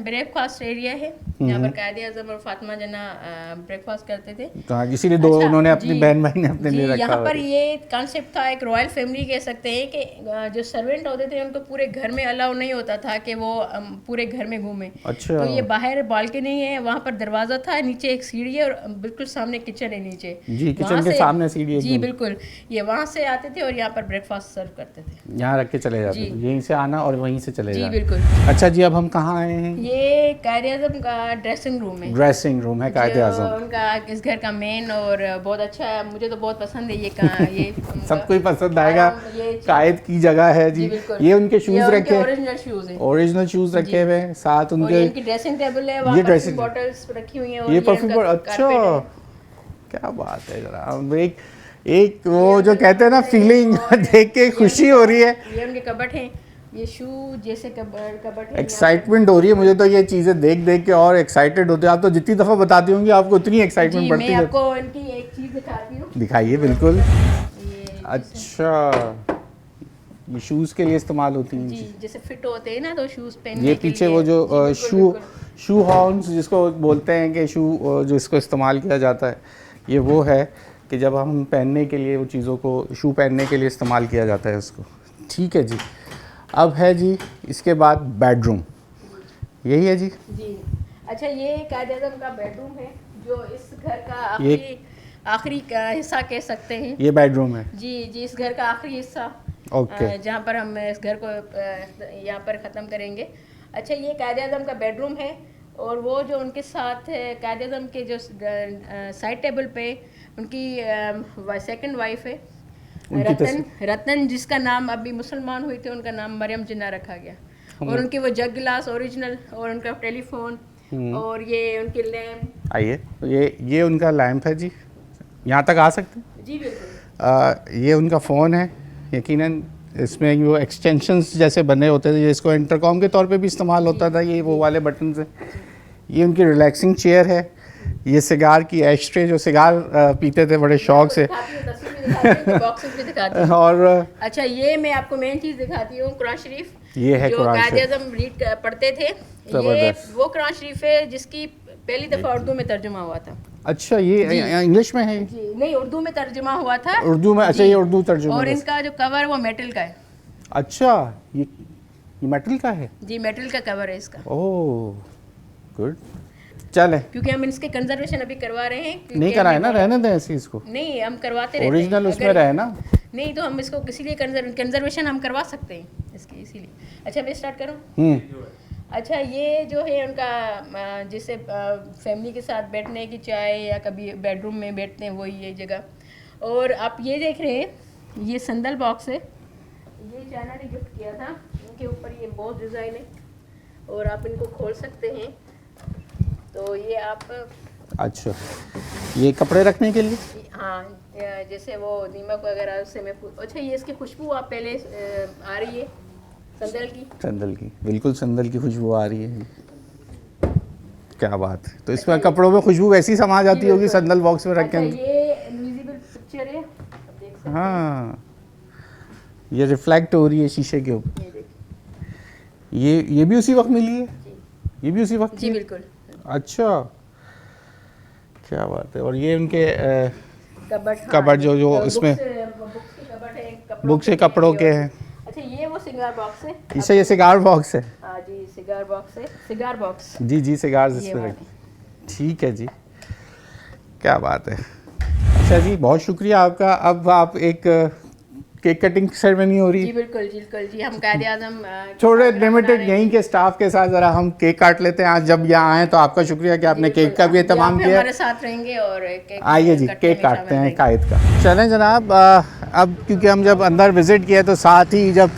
ब्रेकफास्ट एरिया है। यहाँ पर कायदे आज़म और फातिमा जना ब्रेकफास्ट करते थे, तो इसीलिए 2 अच्छा, उन्होंने अपनी जी, बहन भाई ने अपने जी, लिए रखा यहाँ हुआ पर है। ये कॉन्सेप्ट था, एक रॉयल फैमिली कह सकते हैं कि जो सर्वेंट होते थे उनको पूरे घर में अलाउ नहीं होता था कि वो पूरे घर में घूमे। अच्छा। तो ये बाहर बालकनी है, वहाँ पर दरवाज़ा था, नीचे एक सीढ़ी है और बिल्कुल सामने किचन है नीचे। जी, किचन वहाँ के से- सामने सीढ़ी है जी एकदम। बिल्कुल। ये वहाँ से आते थे और यहाँ पर ब्रेकफास्ट सर्व करते थे। यहाँ रख के चले जाते जी। थे, यहीं से आना और वहीं से चले जी जाना। बिल्कुल। अच्छा जी अब हम कहाँ आए हैं? ये कायदे आज़म का ड्रेसिंग रूम है। ड्रेसिंग रूम है कायदे जो आज़म। उनका इस घर का मेन, और बहुत अच्छा है, मुझे तो बहुत पसंद है ये कहाँ ये उनका- सबको ही पसंद आएगा। ये कायद की जगह है जी। बिल्कुल। ये उनके शूज रखे, ओरिजिनल शूज है। ओरिजिनल शूज रखे हुए हैं, साथ और ये उनके इनकी ड्रेसिंग टेबल है, ये वहाँ पर ड्रेसिंग बॉटल्स रखी हुई हैं और ये उनका परफ्यूम। अच्छा कारपेट है। क्या बात है जरा, एक वो जो कहते हैं ना फीलिंग देख के खुशी हो रही है, ये उनके कबट हैं, ये शू जैसे कबट है। एक्साइटमेंट हो रही है मुझे तो। ये चीज़ें देख देख के और एक्साइटेड होते हैं आप। तो जितनी दफ़ा बताती होंगी आपको उतनी एक्साइटमेंट जी, बढ़ती मैं है। आपको इनकी एक चीज़ दिखाती हूँ। दिखाइए बिल्कुल। ये अच्छा ये शूज़ के लिए इस्तेमाल होती हैं जी, जैसे फिट होते हैं ना, तो शूज पहनने ये के पीछे लिए। वो जो जी, बिल्कुल, शू बिल्कुल। शू हॉर्न्स जिसको बोलते हैं कि शू जो इसको इस्तेमाल किया जाता है, ये वो है कि जब हम पहनने के लिए वो चीज़ों को, शू पहनने के लिए इस्तेमाल किया जाता है उसको। ठीक है जी। अब है जी इसके बाद बेडरूम, यही है जी। जी। अच्छा ये कायदे आज़म का बेडरूम है, जो इस घर का ये- आखिरी का हिस्सा कह सकते हैं। ये बेडरूम है। जी जी, इस घर का आखिरी हिस्सा, ओके। जहाँ पर हम इस घर को यहाँ पर ख़त्म करेंगे। अच्छा ये कायदे आज़म का बेडरूम है, और वो जो उनके साथ कायद-ए-आज़म के जो साइड टेबल पे उनकी सेकंड वाइफ है रतन, जिसका नाम अभी मुसलमान हुई थी, उनका नाम मरियम जिन्ना रखा गया। और उनके वो जग गिलास ओरिजिनल और उनका टेलीफोन और ये उनके लैम्प। आइए, ये उनका लैम्प है जी, यहाँ तक आ सकते हैं जी बिल्कुल। ये उनका फ़ोन है। यकीनन इसमें वो एक्सटेंशंस जैसे बने होते थे जिसको इंटरकॉम के तौर पे भी इस्तेमाल होता था, ये वो वाले बटन से। ये उनकी रिलैक्सिंग चेयर है। ये सिगार की एश ट्रे, जो सिगार पीते थे बड़े शौक से। और अच्छा, ये मैं आपको मेन चीज़ दिखाती हूँ, कुरान शरीफ। ये है जो कुरान शरीफ, कायद-ए-आज़म रीड पढ़ते थे। ये वो कुरान शरीफ है जिसकी पहली दफ़ा उर्दू में तर्जुमा हुआ था। अच्छा, ये इंग्लिश में है जी, नहीं, उर्दू में तर्जुमा हुआ था। उर्दू में? अच्छा, ये उर्दू तर्जुमा। और इनका जो कवर वो मेटल का है। अच्छा, ये मेटल का है? जी, मेटल का कवर है इसका। Oh good. चले, क्योंकि हम इसके कंजर्वेशन अभी करवा रहे हैं। नहीं कराए ना, रहने दें ऐसे इसको। नहीं, हम करवाते रहते हैं। ओरिजिनल उसमें रहे ना। नहीं, तो हम इसको इसीलिए कंजर्वेशन हम करवा सकते हैं इसकी, इसीलिए। अच्छा, मैं स्टार्ट करूँ? अच्छा, ये जो है उनका जिसे फैमिली के साथ बैठने की चाय या कभी बेडरूम में बैठते हैं, वही ये जगह। और आप ये देख रहे हैं, ये संदल बॉक्स है। ये चाइना ने गिफ्ट किया था। इनके ऊपर ये बहुत डिज़ाइन है और आप इनको खोल सकते हैं। तो ये आप, अच्छा, ये कपड़े रखने के लिए? हाँ, जैसे वो नीमक वगैरह उससे मैं अच्छा, ये इसकी खुशबू आप पहले आ रही है संदल की, बिल्कुल संदल की खुशबू आ रही है। क्या बात है। तो इसमें कपड़ों में खुशबू वैसी समा जाती होगी संदल बॉक्स में रख के। ये इनविजिबल पिक्चर है, आप देख सकते हैं। हाँ, ये रिफ्लेक्ट हो रही है शीशे के ऊपर। ये भी उसी वक्त मिली है? ये भी उसी वक्त? जी बिल्कुल। अच्छा, क्या बात है। और ये उनके कबर्ड जो इसमें बुक से कपड़ों के हैं। अच्छा, ये वो सिगार बॉक्स है। इसे ये सिगार बॉक्स है? हाँ जी, सिगार बॉक्स है, सिगार बॉक्स। जी, सिगार इसमें रखी। ठीक है जी, क्या बात है। अच्छा जी, बहुत शुक्रिया आपका। अब आप एक केक कटिंग सेरेमनी हो रही है? जी बिल्कुल जी, हम कायद-ए-आज़म थोड़े लिमिटेड यहीं के स्टाफ के साथ ज़रा हम केक काट लेते हैं। आज जब यहाँ आए तो आपका शुक्रिया कि आपने केक का भी एहतमाम किया। हमारे साथ रहेंगे और आइए जी, केक काटते हैं कायद का। चलें जनाब, अब क्योंकि हम जब अंदर विज़िट किए तो साथ ही जब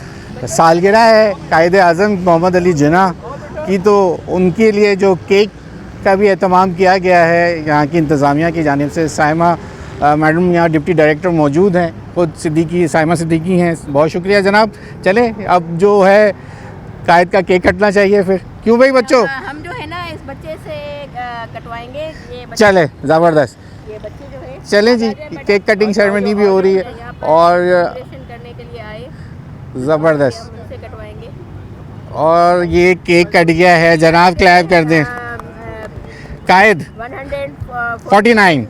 सालगिरह है कायद-ए-आज़म मोहम्मद अली जिन्ना की, तो उनके लिए जो केक का भी एहतमाम किया गया है यहाँ की इंतज़ामिया की जानिब से। साइमा मैडम यहाँ डिप्टी डायरेक्टर मौजूद हैं, खुद साइमा सिद्दीकी हैं। बहुत शुक्रिया जनाब। चले, अब जो है कायद का केक कटना चाहिए फिर। क्यों भाई बच्चों? हम जो है ना इस बच्चे से कटवाएंगे। चले, ज़बरदस्त। ये बच्चे जो है, चलें जी, केक कटिंग सेरेमनी भी हो रही है और करने के लिए आए। ज़बरदस्त। उनसे कटवाएंगे। और ये केक कट गया है जनाब, क्लैप कर दें। कायद 149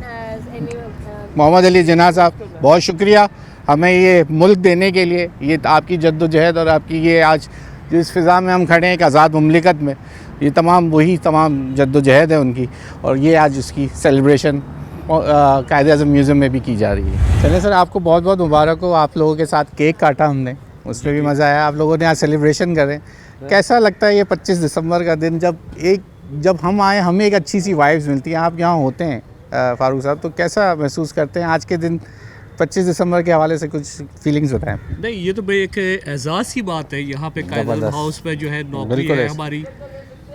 मोहम्मद अली जिन्ना साहब, बहुत शुक्रिया हमें ये मुल्क देने के लिए। ये आपकी जद्दोजहद और आपकी ये आज जिस फ़िज़ा में हम खड़े हैं एक आज़ाद मुमलिकत में, ये तमाम जद्दोजहद है उनकी। और ये आज उसकी सेलिब्रेशन कायद-ए-आज़म म्यूज़ियम में भी की जा रही है। चलिए सर, आपको बहुत बहुत मुबारक हो। आप लोगों के साथ केक काटा हमने, उसमें भी मज़ा आया। आप लोगों ने आज सेलिब्रेशन करें। कैसा लगता है ये 25 दिसंबर का दिन, जब हम आए हमें एक अच्छी सी वाइब्स मिलती हैं। आप यहाँ होते हैं फारूक साहब, तो कैसा महसूस करते हैं आज के दिन 25 दिसंबर के हवाले से? कुछ फीलिंग्स बताएं। नहीं, ये तो भाई एक एजाज़ की बात है। यहाँ पे कायद-ए-आज़म हाउस पे जो है नौकरी है हमारी,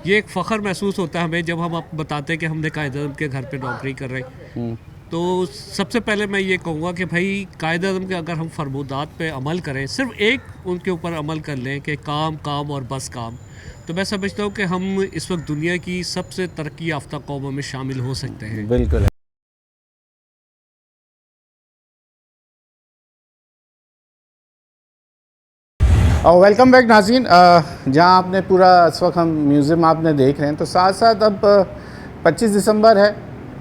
ये एक फ़ख्र महसूस होता है हमें जब हम आप बताते हैं कि हमने कायद-ए-आज़म के घर पे नौकरी कर रहे हैं। तो सबसे पहले मैं ये कहूँगा कि भाई कायद-ए-आज़म के अगर हम फरमूदात पे अमल करें, सिर्फ एक उनके ऊपर अमल कर लें कि काम और बस काम, तो मैं समझता हूँ कि हम इस वक्त दुनिया की सबसे तरक्की याफ्ता कौमों में शामिल हो सकते हैं। बिल्कुल। और वेलकम बैक नाज़रीन, जहाँ आपने पूरा इस वक्त हम म्यूज़ियम आपने देख रहे हैं, तो साथ साथ अब 25 दिसंबर है,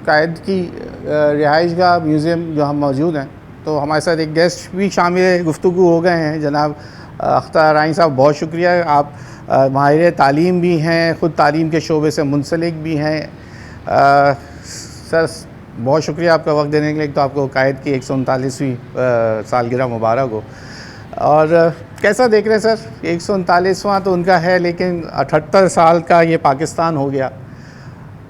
कायद की रिहाइश का म्यूज़ियम जो हम मौजूद हैं। तो हमारे साथ एक गेस्ट भी शामिल गुफ्तगू हो गए हैं, जनाब अख्तर आइन साहब। बहुत शुक्रिया, आप माहिर तालीम भी हैं, ख़ुद तालीम के शोबे से मुंसलिक भी हैं। सर बहुत शुक्रिया आपका वक्त देने के लिए। तो आपको कायद की 139वीं सालगिरह मुबारक हो। और कैसा देख रहे हैं सर, 139वां तो उनका है, लेकिन 78 साल का ये पाकिस्तान हो गया।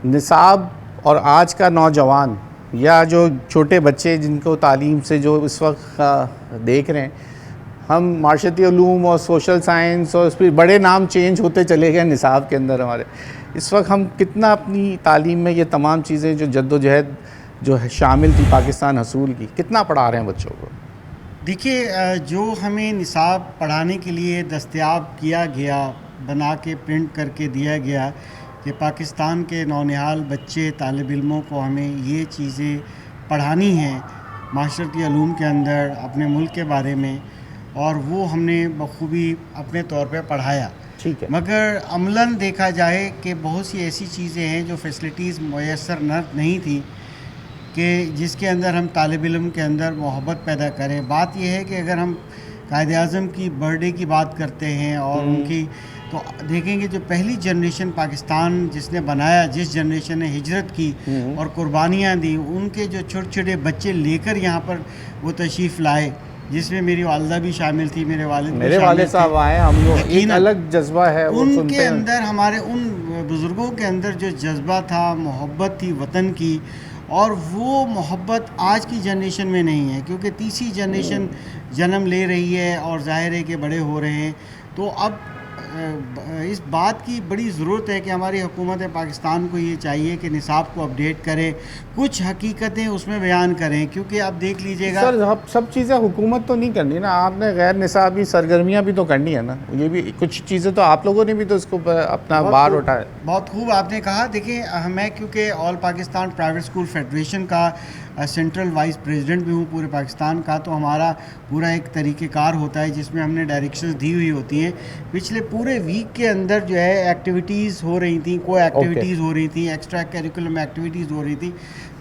निसाब और आज का नौजवान या जो छोटे बच्चे जिनको तालीम से जो इस वक्त देख रहे हैं, हम माशरती उलूम और सोशल साइंस और फिर बड़े नाम चेंज होते चले गए निसाब के अंदर हमारे, इस वक्त हम कितना अपनी तालीम में ये तमाम चीज़ें जो जद्दोजहद जो है शामिल थी पाकिस्तान हसूल की, कितना पढ़ा रहे हैं बच्चों को? देखिए, जो हमें निसाब पढ़ाने के लिए दस्तयाब किया गया, बना के प्रिंट करके दिया गया कि पाकिस्तान के नौनिहाल बच्चे तालिब इल्मों को हमें ये चीज़ें पढ़ानी हैं माशरती उलूम के अंदर अपने मुल्क के बारे में, और वो हमने बखूबी अपने तौर पे पढ़ाया। ठीक है, मगर अमलन देखा जाए कि बहुत सी ऐसी चीज़ें हैं जो फैसिलिटीज़ मैसर नहीं थी कि जिसके अंदर हम तालिब इल्म के अंदर मोहब्बत पैदा करें। बात यह है कि अगर हम कायद-ए-आज़म की बर्थडे की बात करते हैं और उनकी, तो देखेंगे जो पहली जनरेशन पाकिस्तान जिसने बनाया, जिस जनरेशन ने हिजरत की और कुर्बानियाँ दी, उनके जो छोटे छोटे बच्चे लेकर यहाँ पर वो तशरीफ़ लाए, जिसमें मेरी वालिदा भी शामिल थी, मेरे वालिद साहब आए, हम लोग एक अलग जज्बा है उनके अंदर, हमारे उन बुज़ुर्गों के अंदर जो जज्बा था, मोहब्बत थी वतन की, और वो मोहब्बत आज की जनरेशन में नहीं है, क्योंकि तीसरी जनरेशन जन्म ले रही है और ज़ाहिर है कि बड़े हो रहे हैं। तो अब इस बात की बड़ी ज़रूरत है कि हमारी हुकूमत पाकिस्तान को ये चाहिए कि निसाब को अपडेट करें, कुछ हकीकतें उसमें बयान करें, क्योंकि आप देख लीजिएगा सर, सब चीज़ें हुकूमत तो नहीं करनी ना, आपने गैर निसाबी सरगर्मियाँ भी तो करनी है ना, ये भी कुछ चीज़ें तो आप लोगों ने भी तो इसको अपना बार उठाया। बहुत खूब आपने कहा। देखिए, मैं क्योंकि all Pakistan private school federation का सेंट्रल वाइस प्रेसिडेंट भी हूँ पूरे पाकिस्तान का, तो हमारा पूरा एक तरीक़ेकार होता है जिसमें हमने डायरेक्शंस दी हुई होती हैं। पिछले पूरे वीक के अंदर जो है एक्टिविटीज़ हो रही थी, को एक्टिविटीज़ हो रही थी, एक्स्ट्रा करिकुलम एक्टिविटीज़ हो रही थी।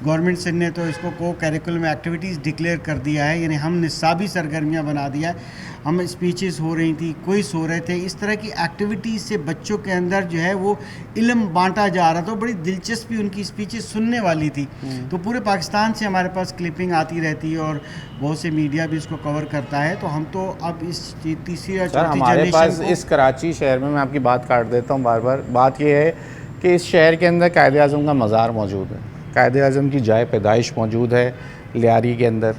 गवर्नमेंट से ने तो इसको को करिकुलम एक्टिविटीज़ डिक्लेयर कर दिया है, यानी हम निसाबी सरगर्मियाँ बना दिया है। हम स्पीचेस हो रही थी, क्विज़ हो रहे थे, इस तरह की एक्टिविटीज़ से बच्चों के अंदर जो है वो इल्म बांटा जा रहा था। बड़ी दिलचस्पी उनकी स्पीचेस सुनने वाली थी। तो पूरे पाकिस्तान से हमारे पास क्लिपिंग आती रहती है और बहुत से मीडिया भी इसको कवर करता है। तो हम तो अब इस तीसरी और चौथी हमारे पास इस कराची शहर में, मैं आपकी बात काट देता हूँ बार बार, बात यह है कि इस शहर के अंदर कायद-ए-आज़म का मज़ार मौजूद है, कायद-ए-आज़म की जाए पैदाइश मौजूद है, लियारी के अंदर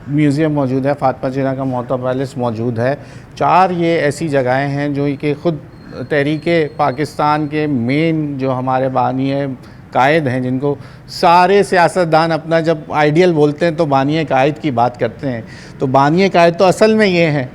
म्यूज़ियम मौजूद है, फातिमा जिन्ना का मोहता पैलेस मौजूद है। 4 ये ऐसी जगहें हैं जो कि ख़ुद तहरीके पाकिस्तान के मेन जो हमारे बानी है कायद हैं, जिनको सारे सियासतदान अपना जब आइडियल बोलते हैं तो बानी कायद की बात करते हैं, तो बानी कायद तो असल में ये हैं।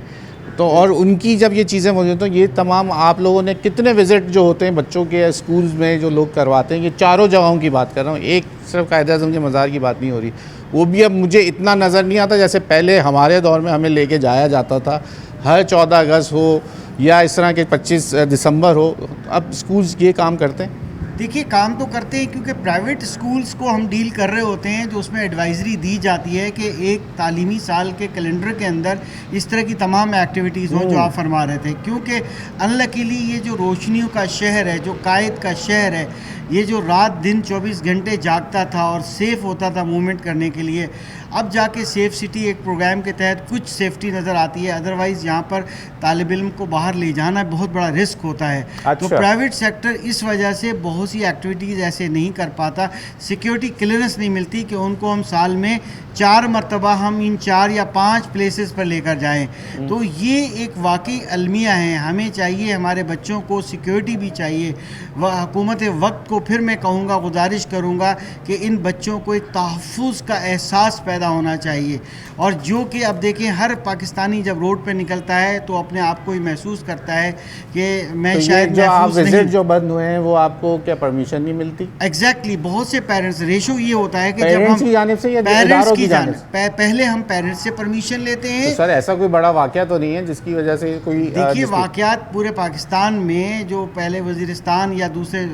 तो और उनकी जब ये चीज़ें मौजूद, तो ये तमाम आप लोगों ने कितने विज़िट जो होते हैं बच्चों के स्कूल्स में जो लोग करवाते हैं, ये चारों जगहों की बात कर रहा हूँ, एक सिर्फ कायद-ए-आज़म के मज़ार की बात नहीं हो रही। वो भी अब मुझे इतना नज़र नहीं आता जैसे पहले हमारे दौर में हमें लेके जाया जाता था, हर 14 अगस्त हो या इस तरह के 25 दिसंबर हो। अब स्कूल्स ये काम करते हैं? देखिए, काम तो करते हैं, क्योंकि प्राइवेट स्कूल्स को हम डील कर रहे होते हैं, जो उसमें एडवाइजरी दी जाती है कि एक तालीमी साल के कैलेंडर के अंदर इस तरह की तमाम एक्टिविटीज़ हों जो आप फरमा रहे थे। क्योंकि अनलकीली ये जो रोशनियों का शहर है, जो कायद का शहर है, ये जो रात दिन 24 घंटे जागता था और सेफ़ होता था मूवमेंट करने के लिए, अब जाके सेफ़ सिटी एक प्रोग्राम के तहत कुछ सेफ्टी नज़र आती है। अदरवाइज़ यहाँ पर तालिब इल्म को बाहर ले जाना बहुत बड़ा रिस्क होता है। अच्छा। तो प्राइवेट सेक्टर इस वजह से बहुत सी एक्टिविटीज़ ऐसे नहीं कर पाता, सिक्योरिटी क्लियरेंस नहीं मिलती कि उनको हम साल में 4 मरतबा हम इन 4 या 5 प्लेसेस पर लेकर जाएं। तो ये एक वाकई अलमिया है। हमें चाहिए, हमारे बच्चों को सिक्योरिटी भी चाहिए। वह हुकूमत वक्त को फिर मैं कहूँगा, गुजारिश करूँगा कि इन बच्चों को एक तहफ़्फ़ुज़ का एहसास पैदा होना चाहिए। और जो कि अब देखें, हर पाकिस्तानी जब रोड पे निकलता है तो अपने आप को ही महसूस करता है कि मैं तो शायद जो आप महफूज विजिट नहीं। जो बंद हुए हैं वो आपको क्या परमिशन नहीं मिलती? एग्जैक्टली, बहुत से पेरेंट्स, रेशो ये होता है कि जब पेरेंट्स हम की जानिब से या पेरेंट्स इदारों की की जानिब जानिब पहले हम पेरेंट्स से परमिशन लेते हैं। तो सर ऐसा कोई बड़ा वाकया तो नहीं है जिसकी वजह से कोई देखिए, वाक़यात पूरे पाकिस्तान में जो पहले वज़ीरिस्तान या दूसरे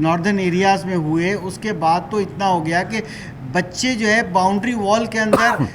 नॉर्दर्न एरियाज़ में हुए, उसके बाद तो इतना हो गया कि बच्चे जो है बाउंड्री वॉल के अंदर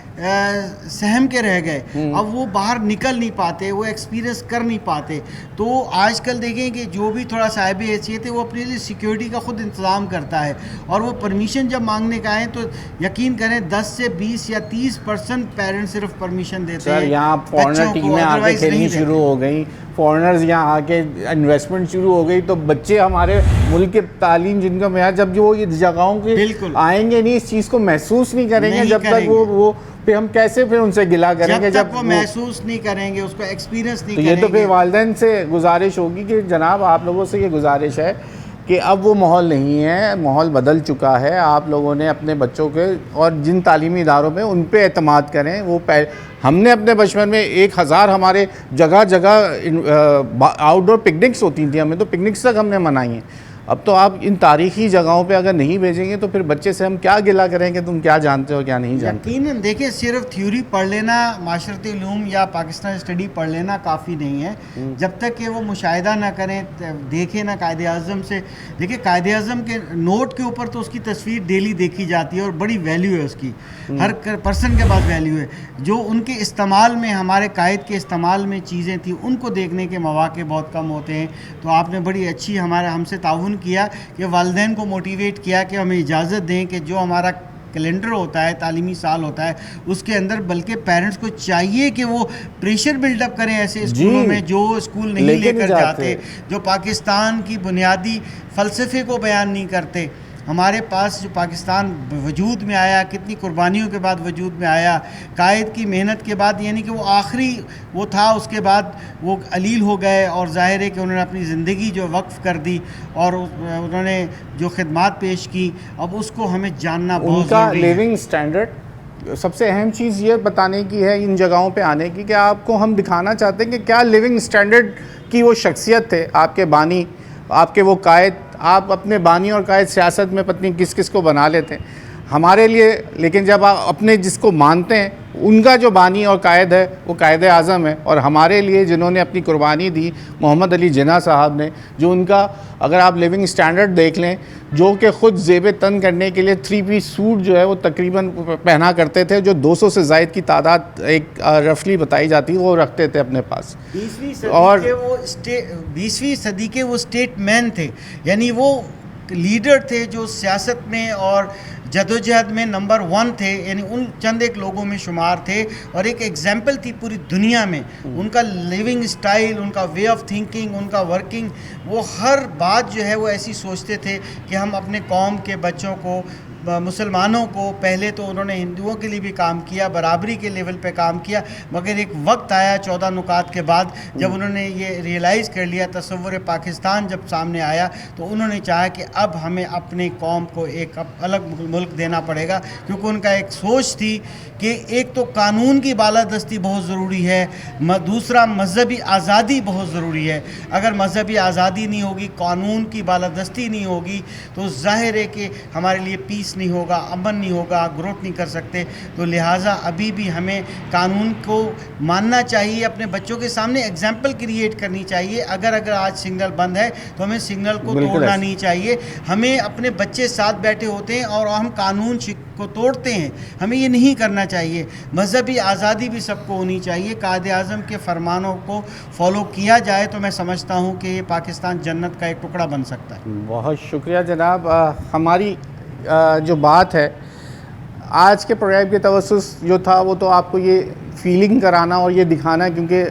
सहम के रह गए। अब वो बाहर निकल नहीं पाते, वो एक्सपीरियंस कर नहीं पाते। तो आजकल देखें कि जो भी थोड़ा साहिब हैसियत है वो अपने लिए सिक्योरिटी का खुद इंतज़ाम करता है, और वो परमिशन जब मांगने का है तो यकीन करें 10 से 20 या 30% पेरेंट्स सिर्फ परमिशन देते हैं। सर यहाँ फॉरेनर टीमें आके खेलनी शुरू हो गई, फॉरेनर्स यहाँ आके इन्वेस्टमेंट शुरू हो गई, तो बच्चे हमारे मुल्क के तालीम जिनका मैार, जब जो वो ये जगहों के आएंगे नहीं, इस चीज़ को महसूस नहीं करेंगे, जब तक वो फिर हम कैसे फिर उनसे गिला करेंगे जब तक वो महसूस नहीं करेंगे, उसको एक्सपीरियंस नहीं करेंगे। ये तो फिर वालिदैन से गुजारिश होगी कि जनाब आप लोगों से ये गुजारिश है कि अब वो माहौल नहीं है, माहौल बदल चुका है। आप लोगों ने अपने बच्चों के और जिन तालीमी इदारों में उन पे एतमाद करें। वो हमने अपने बचपन में 1000 हमारे जगह जगह आउटडोर पिकनिक्स होती थी, हमें तो पिकनिक्स तक हमने मनाई हैं। अब तो आप इन तारीखी जगहों पे अगर नहीं भेजेंगे तो फिर बच्चे से हम क्या गिला करेंगे, तुम क्या जानते हो क्या नहीं जानते। यकीनन देखिए, सिर्फ थ्योरी पढ़ लेना, माशरती उलूम या पाकिस्तान स्टडी पढ़ लेना काफ़ी नहीं है, जब तक कि वो मुशाहिदा ना करें, देखें ना कायदे आज़म से। देखिए, कायदे आज़म के नोट के ऊपर तो उसकी तस्वीर डेली देखी जाती है और बड़ी वैल्यू है उसकी, हर पर्सन के पास वैल्यू है। जो उनके इस्तेमाल में, हमारे कायद के इस्तेमाल में चीज़ें थी, उनको देखने के मौके बहुत कम होते हैं। तो आपने बड़ी अच्छी हमसे ताउन किया कि वालिदैन को मोटिवेट किया कि हमें इजाज़त दें कि जो हमारा कैलेंडर होता है, तालीमी साल होता है, उसके अंदर बल्कि पेरेंट्स को चाहिए कि वो प्रेशर बिल्डअप करें ऐसे स्कूलों में जो स्कूल नहीं लेकर जाते, जो पाकिस्तान की बुनियादी फ़लसफ़े को बयान नहीं करते। हमारे पास जो पाकिस्तान वजूद में आया, कितनी कुर्बानियों के बाद वजूद में आया, कायद की मेहनत के बाद, यानी कि वो आखिरी वो था, उसके बाद वो अलील हो गए और ज़ाहिर है कि उन्होंने अपनी ज़िंदगी जो वक्फ़ कर दी और उन्होंने जो खिदमात पेश की, अब उसको हमें जानना बहुत ज़रूरी है। लिविंग स्टैंडर्ड सबसे अहम चीज़ ये बताने की है इन जगहों पे आने की कि आपको हम दिखाना चाहते हैं कि क्या लिविंग स्टैंडर्ड की वो शख्सियत थे, आपके बानी, आपके वो कायद। आप अपने बानी और कायद सियासत में पत्नी किस किस को बना लेते हैं हमारे लिए, लेकिन जब आप अपने जिसको मानते हैं उनका जो बानी और कायद है वो कायद आज़म है। और हमारे लिए जिन्होंने अपनी कुर्बानी दी, मोहम्मद अली जिन्ना साहब ने, जो उनका अगर आप लिविंग स्टैंडर्ड देख लें, जो कि ख़ुद ज़ेब तन करने के लिए 3 पीस सूट जो है वो तकरीबन पहना करते थे, जो 200 से ज़ायद की तादाद एक रफली बताई जाती है वो रखते थे अपने पास। 20वीं सदी के वो स्टेटमैन थे, यानी वो लीडर थे जो सियासत में और जदोजहद में नंबर 1 थे, यानी उन चंद एक लोगों में शुमार थे और एक एग्जाम्पल थी पूरी दुनिया में। उनका लिविंग स्टाइल, उनका वे ऑफ थिंकिंग, उनका वर्किंग, वो हर बात जो है वो ऐसी सोचते थे कि हम अपने कौम के बच्चों को, मुसलमानों को, पहले तो उन्होंने हिंदुओं के लिए भी काम किया, बराबरी के लेवल पे काम किया, मगर एक वक्त आया 14 नुकात के बाद जब उन्होंने ये रियलाइज़ कर लिया, तस्वुर पाकिस्तान जब सामने आया, तो उन्होंने चाहा कि अब हमें अपने कौम को एक अलग मुल्क देना पड़ेगा। क्योंकि उनका एक सोच थी कि एक तो कानून की बालादस्ती बहुत ज़रूरी है, दूसरा मजहबी आज़ादी बहुत ज़रूरी है। अगर मजहबी आज़ादी नहीं होगी, कानून की बालादस्ती नहीं होगी, तो जाहिर है कि हमारे लिए पीस नहीं होगा, अमन नहीं होगा, ग्रोथ नहीं कर सकते। तो लिहाजा अभी भी हमें कानून को मानना चाहिए, अपने बच्चों के सामने एग्जाम्पल क्रिएट करनी चाहिए। अगर आज सिग्नल बंद है तो हमें सिग्नल को तोड़ना नहीं चाहिए। हमें अपने बच्चे साथ बैठे होते हैं और हम कानून को तोड़ते हैं, हमें ये नहीं करना चाहिए। मजहबी आज़ादी भी सबको होनी चाहिए। कायदे आज़म के फरमानों को फॉलो किया जाए तो मैं समझता हूँ कि ये पाकिस्तान जन्नत का एक टुकड़ा बन सकता है। बहुत शुक्रिया जनाब। हमारी जो बात है आज के प्रोग्राम के तवस्सुस जो था वो तो आपको ये फीलिंग कराना और ये दिखाना, क्योंकि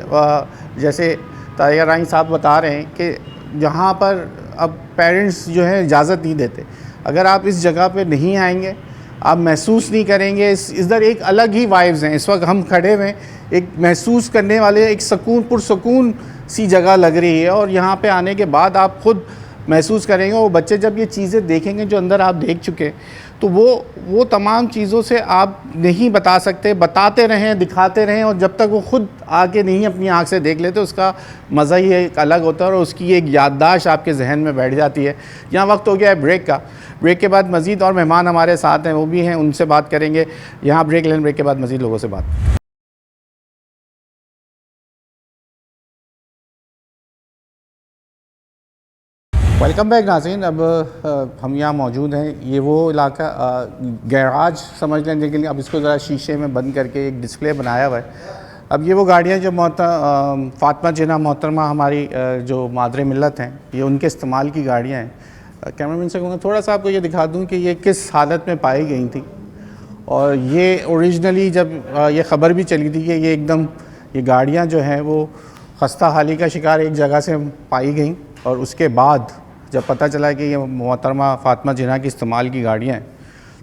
जैसे ताहिर रानी साहब बता रहे हैं कि जहाँ पर अब पेरेंट्स जो हैं इजाज़त नहीं देते, अगर आप इस जगह पे नहीं आएंगे, आप महसूस नहीं करेंगे। इधर एक अलग ही वाइब्स हैं। इस वक्त हम खड़े हुए एक महसूस करने वाले एक पुरसकून सी जगह लग रही है, और यहाँ पे आने के बाद आप खुद महसूस करेंगे। वो बच्चे जब ये चीज़ें देखेंगे जो अंदर आप देख चुके, तो वो तमाम चीज़ों से आप नहीं बता सकते। बताते रहें, दिखाते रहें, और जब तक वो खुद आके नहीं अपनी आँख से देख लेते उसका मज़ा ही एक अलग होता है और उसकी एक याददाश्त आपके जहन में बैठ जाती है। यहाँ वक्त हो गया है ब्रेक का। ब्रेक के बाद मज़ीद और मेहमान हमारे साथ हैं, वो भी हैं, उनसे बात करेंगे। यहाँ ब्रेक लें, ब्रेक के बाद मज़ीद लोगों से बात। वेलकम बैक नाज़रीन। अब हम यहाँ मौजूद हैं, ये वो इलाका गैराज समझ लें, लेकिन अब इसको ज़रा शीशे में बंद करके एक डिस्प्ले बनाया हुआ है। अब ये वो गाड़ियाँ जो फ़ातिमा जिन्ना मोहतरमा हमारी जो मादरे मिल्लत हैं, ये उनके इस्तेमाल की गाड़ियाँ हैं। कैमरामैन से कहूँगा थोड़ा सा आपको ये दिखा दूँ कि ये किस हालत में पाई गई थी। और ये ओरिजिनली जब ये ख़बर भी चली थी कि ये एकदम ये गाड़ियाँ जो हैं वो खस्ता हाली का शिकार एक जगह से पाई गई और उसके बाद जब पता चला कि ये मोहतरमा फ़ातिमा जिन्ना की इस्तेमाल की गाड़ियाँ हैं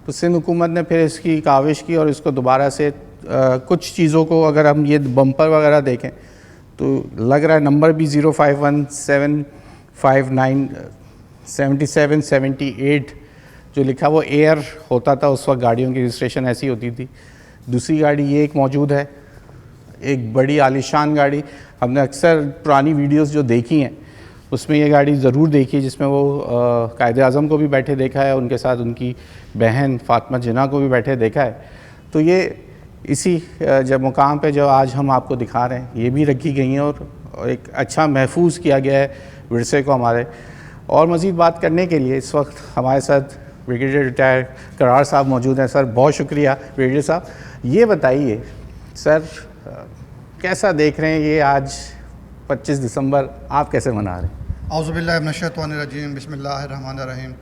तो सिंध हुकूमत ने फिर इसकी काविश की और इसको दोबारा से कुछ चीज़ों को अगर हम ये बम्पर वगैरह देखें तो लग रहा है नंबर भी 051-759-77-78 जो लिखा वो एयर होता था उस वक्त, गाड़ियों की रजिस्ट्रेशन ऐसी होती थी। दूसरी गाड़ी ये एक मौजूद है, एक बड़ी आलीशान गाड़ी। हमने अक्सर पुरानी वीडियोस जो देखी हैं उसमें ये गाड़ी ज़रूर देखी है जिसमें वो कायदे आज़म को भी बैठे देखा है, उनके साथ उनकी बहन फ़ातिमा जिन्ना को भी बैठे देखा है। तो ये इसी जब मुकाम पे जो आज हम आपको दिखा रहे हैं ये भी रखी गई हैं और एक अच्छा महफूज किया गया है विरसे को हमारे। और मज़ीद बात करने के लिए इस वक्त हमारे साथ ब्रिगेडियर रिटायर करार साहब मौजूद हैं। सर बहुत शुक्रिया ब्रिगेडियर साहब। ये बताइए सर कैसा देख रहे हैं ये आज 25 दिसंबर आप कैसे मना रहे हैं? औज़ुबिल्लाहिमिनश्शैतानिर्रजीम, बिस्मिल्लाहिर्रहमानिर्रहीम।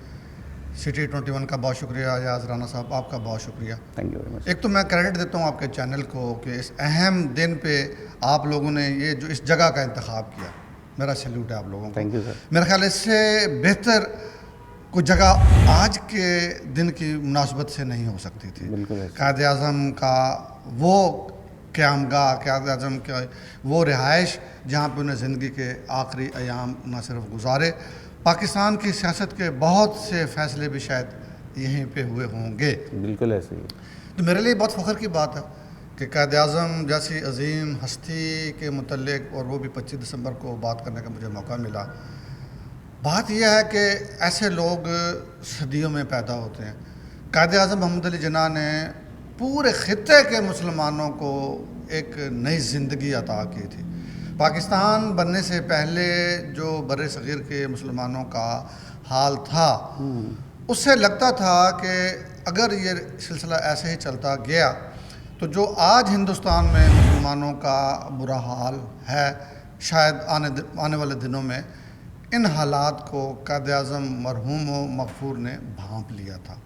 सिटी 21 का बहुत शुक्रिया, अयाज़ राना साहब आपका बहुत शुक्रिया। Thank you very much. एक तो मैं क्रेडिट देता हूँ आपके चैनल को कि इस अहम दिन पे आप लोगों ने ये जो इस जगह का इंतखाब किया, मेरा सैल्यूट है आप लोगों को। Thank you sir. मेरे ख्याल इससे बेहतर कोई जगह आज के दिन की मुनासबत से नहीं हो सकती थी। बिल्कुल। कायदे आज़म का वो क़यामगाह, कायदे आज़म का वो रिहाइश जहाँ पे उन्हें ज़िंदगी के आखिरी अयाम न सिर्फ गुजारे, पाकिस्तान की सियासत के बहुत से फ़ैसले भी शायद यहीं पे हुए होंगे। बिल्कुल ऐसे ही। तो मेरे लिए बहुत फ़ख्र की बात है कि कायदे आज़म जैसी अजीम हस्ती के मुतल्लिक़, और वो भी 25 दिसंबर को बात करने का मुझे मौका मिला। बात यह है कि ऐसे लोग सदियों में पैदा होते हैं। कायदे आज़म मोहम्मद अली जिन्ना ने पूरे ख़ित्ते के मुसलमानों को एक नई ज़िंदगी अता की थी। पाकिस्तान बनने से पहले जो बर्रे सग़ीर के मुसलमानों का हाल था उससे लगता था कि अगर ये सिलसिला ऐसे ही चलता गया तो जो आज हिंदुस्तान में मुसलमानों का बुरा हाल है शायद आने वाले दिनों में इन हालात को कायदे आज़म मरहूम व मग़फ़ूर ने भांप लिया था।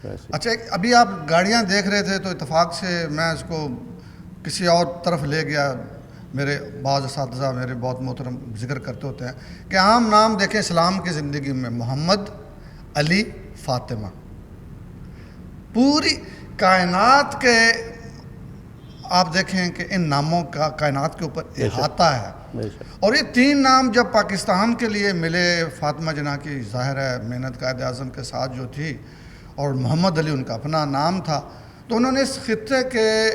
अच्छा, अभी आप गाड़ियाँ देख रहे थे तो इत्तेफाक से मैं इसको किसी और तरफ ले गया। मेरे बाज़ असातिज़ा मेरे बहुत मोहतरम जिक्र करते होते हैं कि आम नाम देखें इस्लाम की ज़िंदगी में मोहम्मद, अली, फ़ातिमा, पूरी कायनात के आप देखें कि इन नामों का कायनात के ऊपर इहाता है। और ये तीन नाम जब पाकिस्तान के लिए मिले, फ़ातिमा जिन्ना की ज़ाहिर है मेहनत कायदे आज़म के साथ जो थी और मोहम्मद अली उनका अपना नाम था, तो उन्होंने इस खित्ते के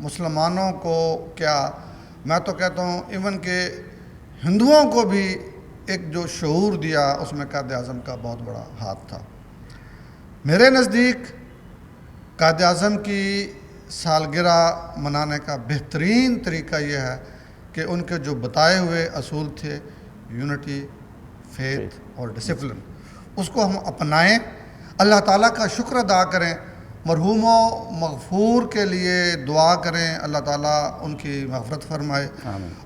मुसलमानों को क्या, मैं तो कहता हूँ इवन के हिंदुओं को भी एक जो शऊर दिया उसमें कायदे आज़म का बहुत बड़ा हाथ था। मेरे नज़दीक कायदे आज़म की सालगिरह मनाने का बेहतरीन तरीका यह है कि उनके जो बताए हुए असूल थे, यूनिटी, फेथ और डिसिप्लिन, उसको हम अपनाएं, अल्लाह ताला का शुक्र अदा करें, मरहूमों मग़फ़ूर के लिए दुआ करें, अल्लाह ताला उनकी मग़फ़रत फरमाए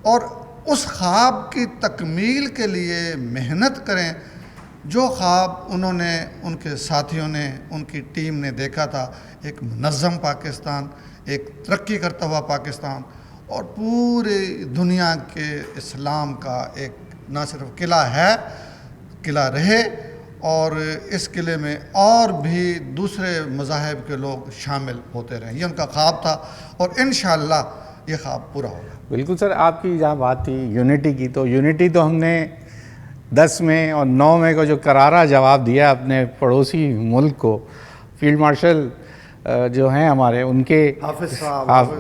और उस ख्वाब की तकमील के लिए मेहनत करें जो ख्वाब उन्होंने, उनके साथियों ने, उनकी टीम ने देखा था। एक मुनज़्ज़म पाकिस्तान, एक तरक्की करता हुआ पाकिस्तान और पूरी दुनिया के इस्लाम का एक ना सिर्फ किला है, किला रहे और इस किले में और भी दूसरे मज़ाहिब के लोग शामिल होते रहें। ये उनका ख्वाब था और इंशाअल्लाह ये ख्वाब पूरा होगा। बिल्कुल सर, आपकी जहाँ बात थी यूनिटी की, तो यूनिटी तो हमने 10 में और 9 में को जो करारा जवाब दिया अपने पड़ोसी मुल्क को, फील्ड मार्शल जो हैं हमारे, उनके हाफिज़ साहब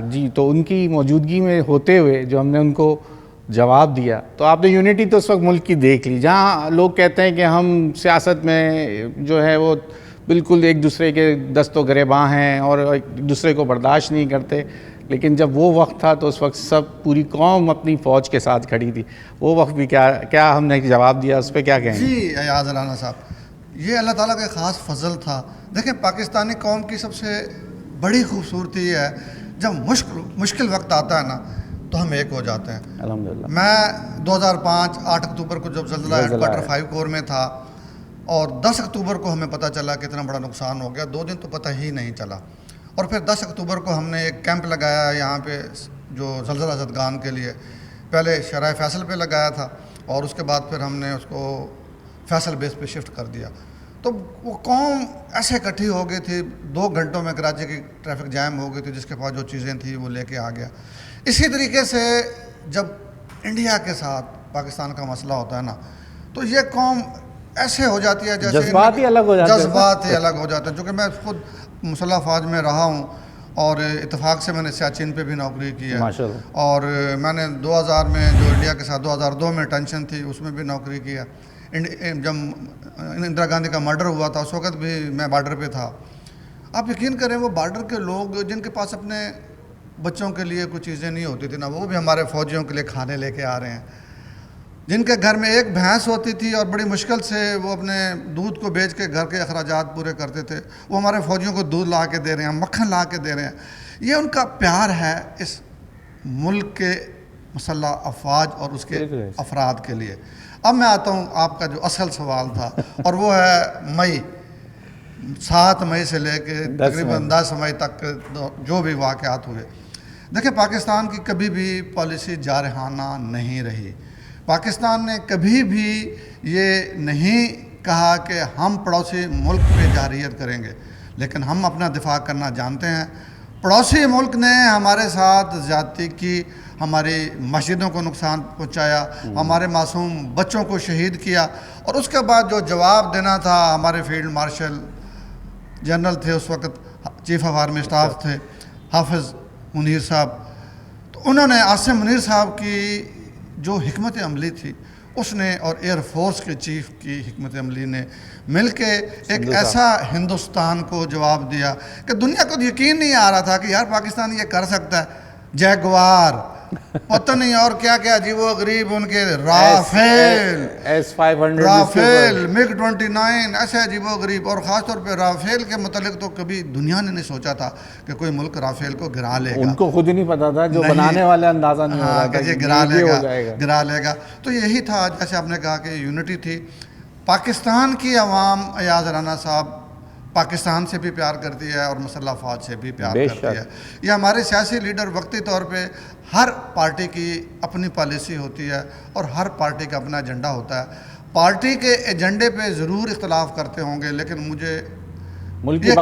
जी, तो उनकी मौजूदगी में होते हुए जो हमने उनको जवाब दिया, तो आपने यूनिटी तो उस वक्त मुल्क की देख ली, जहाँ लोग कहते हैं कि हम सियासत में जो है वो बिल्कुल एक दूसरे के दस्तों गिरेबां हैं और एक दूसरे को बर्दाश्त नहीं करते, लेकिन जब वो वक्त था तो उस वक्त सब पूरी कौम अपनी फ़ौज के साथ खड़ी थी। वो वक्त भी क्या हमने जवाब दिया, उस पर क्या कहेंगे? जी अयाज़ राना साहब, ये अल्लाह ताला का ख़ास फजल था। देखें, पाकिस्तानी कौम की सबसे बड़ी खूबसूरती है जब मुश्किल वक्त आता है ना तो हम एक हो जाते हैं। अल्हम्दुलिल्लाह। मैं 2005 8 अक्टूबर को जब ज़ल्ज़ला हेडक्वार्टर 5 कोर में था और 10 अक्टूबर को हमें पता चला कि इतना बड़ा नुकसान हो गया, 2 दिन तो पता ही नहीं चला। और फिर 10 अक्टूबर को हमने एक कैंप लगाया यहाँ पे जो ज़लज़ला ज़दगान के लिए पहले शराय फैसल पे लगाया था और उसके बाद फिर हमने उसको फैसल बेस पे शिफ्ट कर दिया। तो वो कौम ऐसे इकट्ठी हो गई थी, 2 घंटों में कराची की ट्रैफिक जैम हो गई थी, जिसके पास जो चीज़ें थी वो लेके आ गया। इसी तरीके से जब इंडिया के साथ पाकिस्तान का मसला होता है ना, तो ये कौम ऐसे हो जाती है जैसे जज्बात ही अलग हो जाते हैं। जज्बात ही अलग हो जाते हैं। चूँकि मैं खुद मुसल्लह फ़ौज में रहा हूँ और इत्तेफाक से मैंने सियाचिन पे भी नौकरी की है माशाल्लाह। और मैंने 2000 में जो इंडिया के साथ 2002 में टेंशन थी उसमें भी नौकरी की है। जब इंदिरा गांधी का मर्डर हुआ था उस वक्त भी मैं बॉर्डर पे था। आप यकीन करें वो बॉर्डर के लोग जिनके पास अपने बच्चों के लिए कुछ चीज़ें नहीं होती थी ना, वो भी हमारे फ़ौजियों के लिए खाने लेके आ रहे हैं। जिनके घर में एक भैंस होती थी और बड़ी मुश्किल से वो अपने दूध को बेच के घर के अखराजात पूरे करते थे, वो हमारे फ़ौजियों को दूध ला के दे रहे हैं, मक्खन ला के दे रहे हैं। ये उनका प्यार है इस मुल्क के मुसल्लह अफवाज और उसके अफराद के लिए। अब मैं आता हूँ आपका जो असल सवाल था और वो है मई 7 मई से लेके तकरीबन 10 मई तक जो भी वाक़यात हुए। देखिए, पाकिस्तान की कभी भी पॉलिसी जारहाना नहीं रही। पाकिस्तान ने कभी भी ये नहीं कहा कि हम पड़ोसी मुल्क पे जारहियत करेंगे, लेकिन हम अपना दिफा करना जानते हैं। पड़ोसी मुल्क ने हमारे साथ ज़्यादती की, हमारी मस्जिदों को नुकसान पहुंचाया, हमारे मासूम बच्चों को शहीद किया और उसके बाद जो जवाब देना था, हमारे फील्ड मार्शल जनरल थे उस वक्त, चीफ ऑफ आर्मी स्टाफ थे हाफिज़ मुनीर साहब, तो उन्होंने आसिम मुनीर साहब की जो हिकमत अमली थी उसने और एयर फोर्स के चीफ की हिकमत अमली ने मिलके एक ऐसा हिंदुस्तान को जवाब दिया कि दुनिया को यकीन नहीं आ रहा था कि यार पाकिस्तान ये कर सकता है। जैगवार पता नहीं और क्या क्या अजीबो गरीब उनके राफेल मिग 29 ऐसे अजीबो गरीब, और ख़ास तौर पे राफेल के मतलब तो कभी दुनिया ने नहीं सोचा था कि कोई मुल्क राफेल को गिरा लेगा। उनको खुद ही नहीं पता था, जो बनाने वाले अंदाजा नहीं हो रहा था कि गिरा लेगा। तो यही था, जैसे आपने कहा कि यूनिटी थी। पाकिस्तान की अवाम, अयाज राना साहब पाकिस्तान से भी प्यार करती है और मुसल्लह फ़ौज से भी प्यार करती है। ये हमारे सियासी लीडर वक्ती तौर पे हर पार्टी की अपनी पॉलिसी होती है और हर पार्टी का अपना एजेंडा होता है। पार्टी के एजेंडे पे ज़रूर इख्तलाफ करते होंगे, लेकिन मुझे ये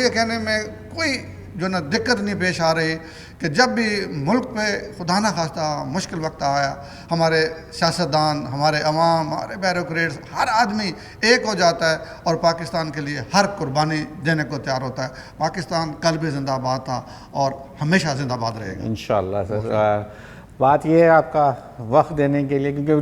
कहने में कोई जो ना दिक्कत नहीं पेश आ रही कि जब भी मुल्क पे खुदा ना खास्ता मुश्किल वक्त आया, हमारे सियासतदान, हमारे अवाम, हमारे ब्यूरोक्रेट्स, हर आदमी एक हो जाता है और पाकिस्तान के लिए हर कुर्बानी देने को तैयार होता है। पाकिस्तान कल भी जिंदाबाद था और हमेशा जिंदाबाद रहेगा इंशाअल्लाह। सर, बात यह है आपका वक्त देने के लिए, क्योंकि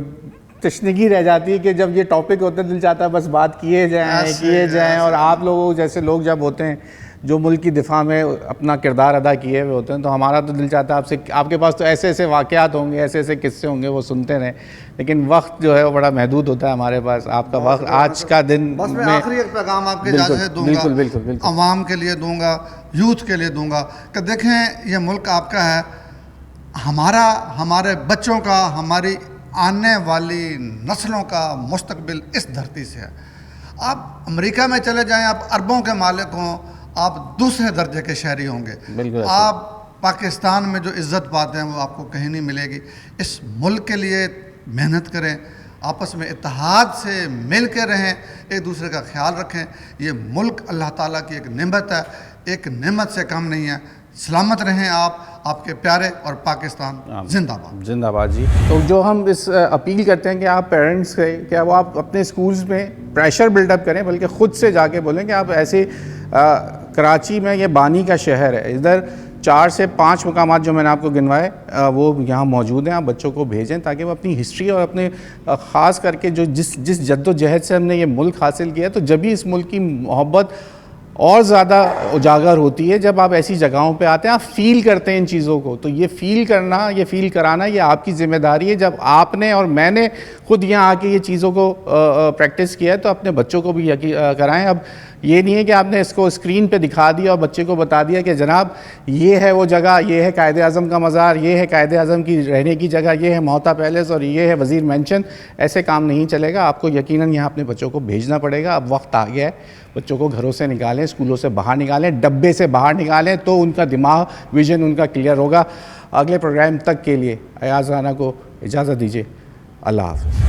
तशनगी रह जाती है कि जब ये टॉपिक होते हैं दिल चाहता है बस बात किए जाएँ और आप लोगों जैसे लोग जब होते हैं जो मुल्क की दिफा में अपना किरदार अदा किए हुए होते हैं, तो हमारा तो दिल चाहता है आपसे, आपके पास तो ऐसे ऐसे वाक़यात होंगे, ऐसे ऐसे किस्से होंगे, वो सुनते रहें, लेकिन वक्त जो है वो बड़ा महदूद होता है हमारे पास। आपका वक्त आज का दिन बस मैं आखिरी एक पैगाम आपके इजाज़त दूंगा, बिल्कुल अवाम के लिए दूंगा, यूथ के लिए दूंगा कि देखें ये मुल्क आपका है, हमारा, हमारे बच्चों का, हमारी आने वाली नस्लों का मुस्तकबिल इस धरती से है। आप अमेरिका में चले जाएं, आप अरबों के मालिक हों, आप दूसरे दर्जे के शहरी होंगे। आप पाकिस्तान में जो इज़्ज़त पाते हैं वो आपको कहीं नहीं मिलेगी। इस मुल्क के लिए मेहनत करें, आपस में इत्तेहाद से मिल के रहें, एक दूसरे का ख्याल रखें। ये मुल्क अल्लाह ताला की एक नेमत है, एक नेमत से कम नहीं है। सलामत रहें आप, आपके प्यारे, और पाकिस्तान जिंदाबाद। जिंदाबाद जी। तो जो हम इस अपील करते हैं कि आप पेरेंट्स क्या वो आप अपने स्कूल्स में प्रेशर बिल्डअप करें, बल्कि ख़ुद से जाके बोलें कि आप ऐसे कराची में ये बानी का शहर है, इधर 4 से 5 मकामात जो मैंने आपको गिनवाए वो यहाँ मौजूद हैं। आप बच्चों को भेजें ताकि वो अपनी हिस्ट्री और अपने ख़ास करके जो जिस जद्दोजहद से हमने ये मुल्क हासिल किया, तो जब भी इस मुल्क की मोहब्बत और ज़्यादा उजागर होती है जब आप ऐसी जगहों पे आते हैं, आप फ़ील करते हैं इन चीज़ों को। तो ये फ़ील करना, ये फ़ील कराना, ये आपकी ज़िम्मेदारी है। जब आपने और मैंने खुद यहाँ आके ये चीज़ों को प्रैक्टिस किया है, तो अपने बच्चों को भी कराएं। अब ये नहीं है कि आपने इसको स्क्रीन पे दिखा दिया और बच्चे को बता दिया कि जनाब ये है वो जगह, ये है कायदे आज़म का मज़ार, ये है कायदे आज़म की रहने की जगह, ये है मोहता पैलेस और ये है वज़ीर मेंशन। ऐसे काम नहीं चलेगा। आपको यकीनन यहाँ अपने बच्चों को भेजना पड़ेगा। अब वक्त आ गया है, बच्चों को घरों से निकालें, स्कूलों से बाहर निकालें, डब्बे से बाहर निकालें, तो उनका दिमाग, विजन उनका क्लियर होगा। अगले प्रोग्राम तक के लिए अयाज राना को इजाज़त दीजिए। अल्लाह हाफ़िज़।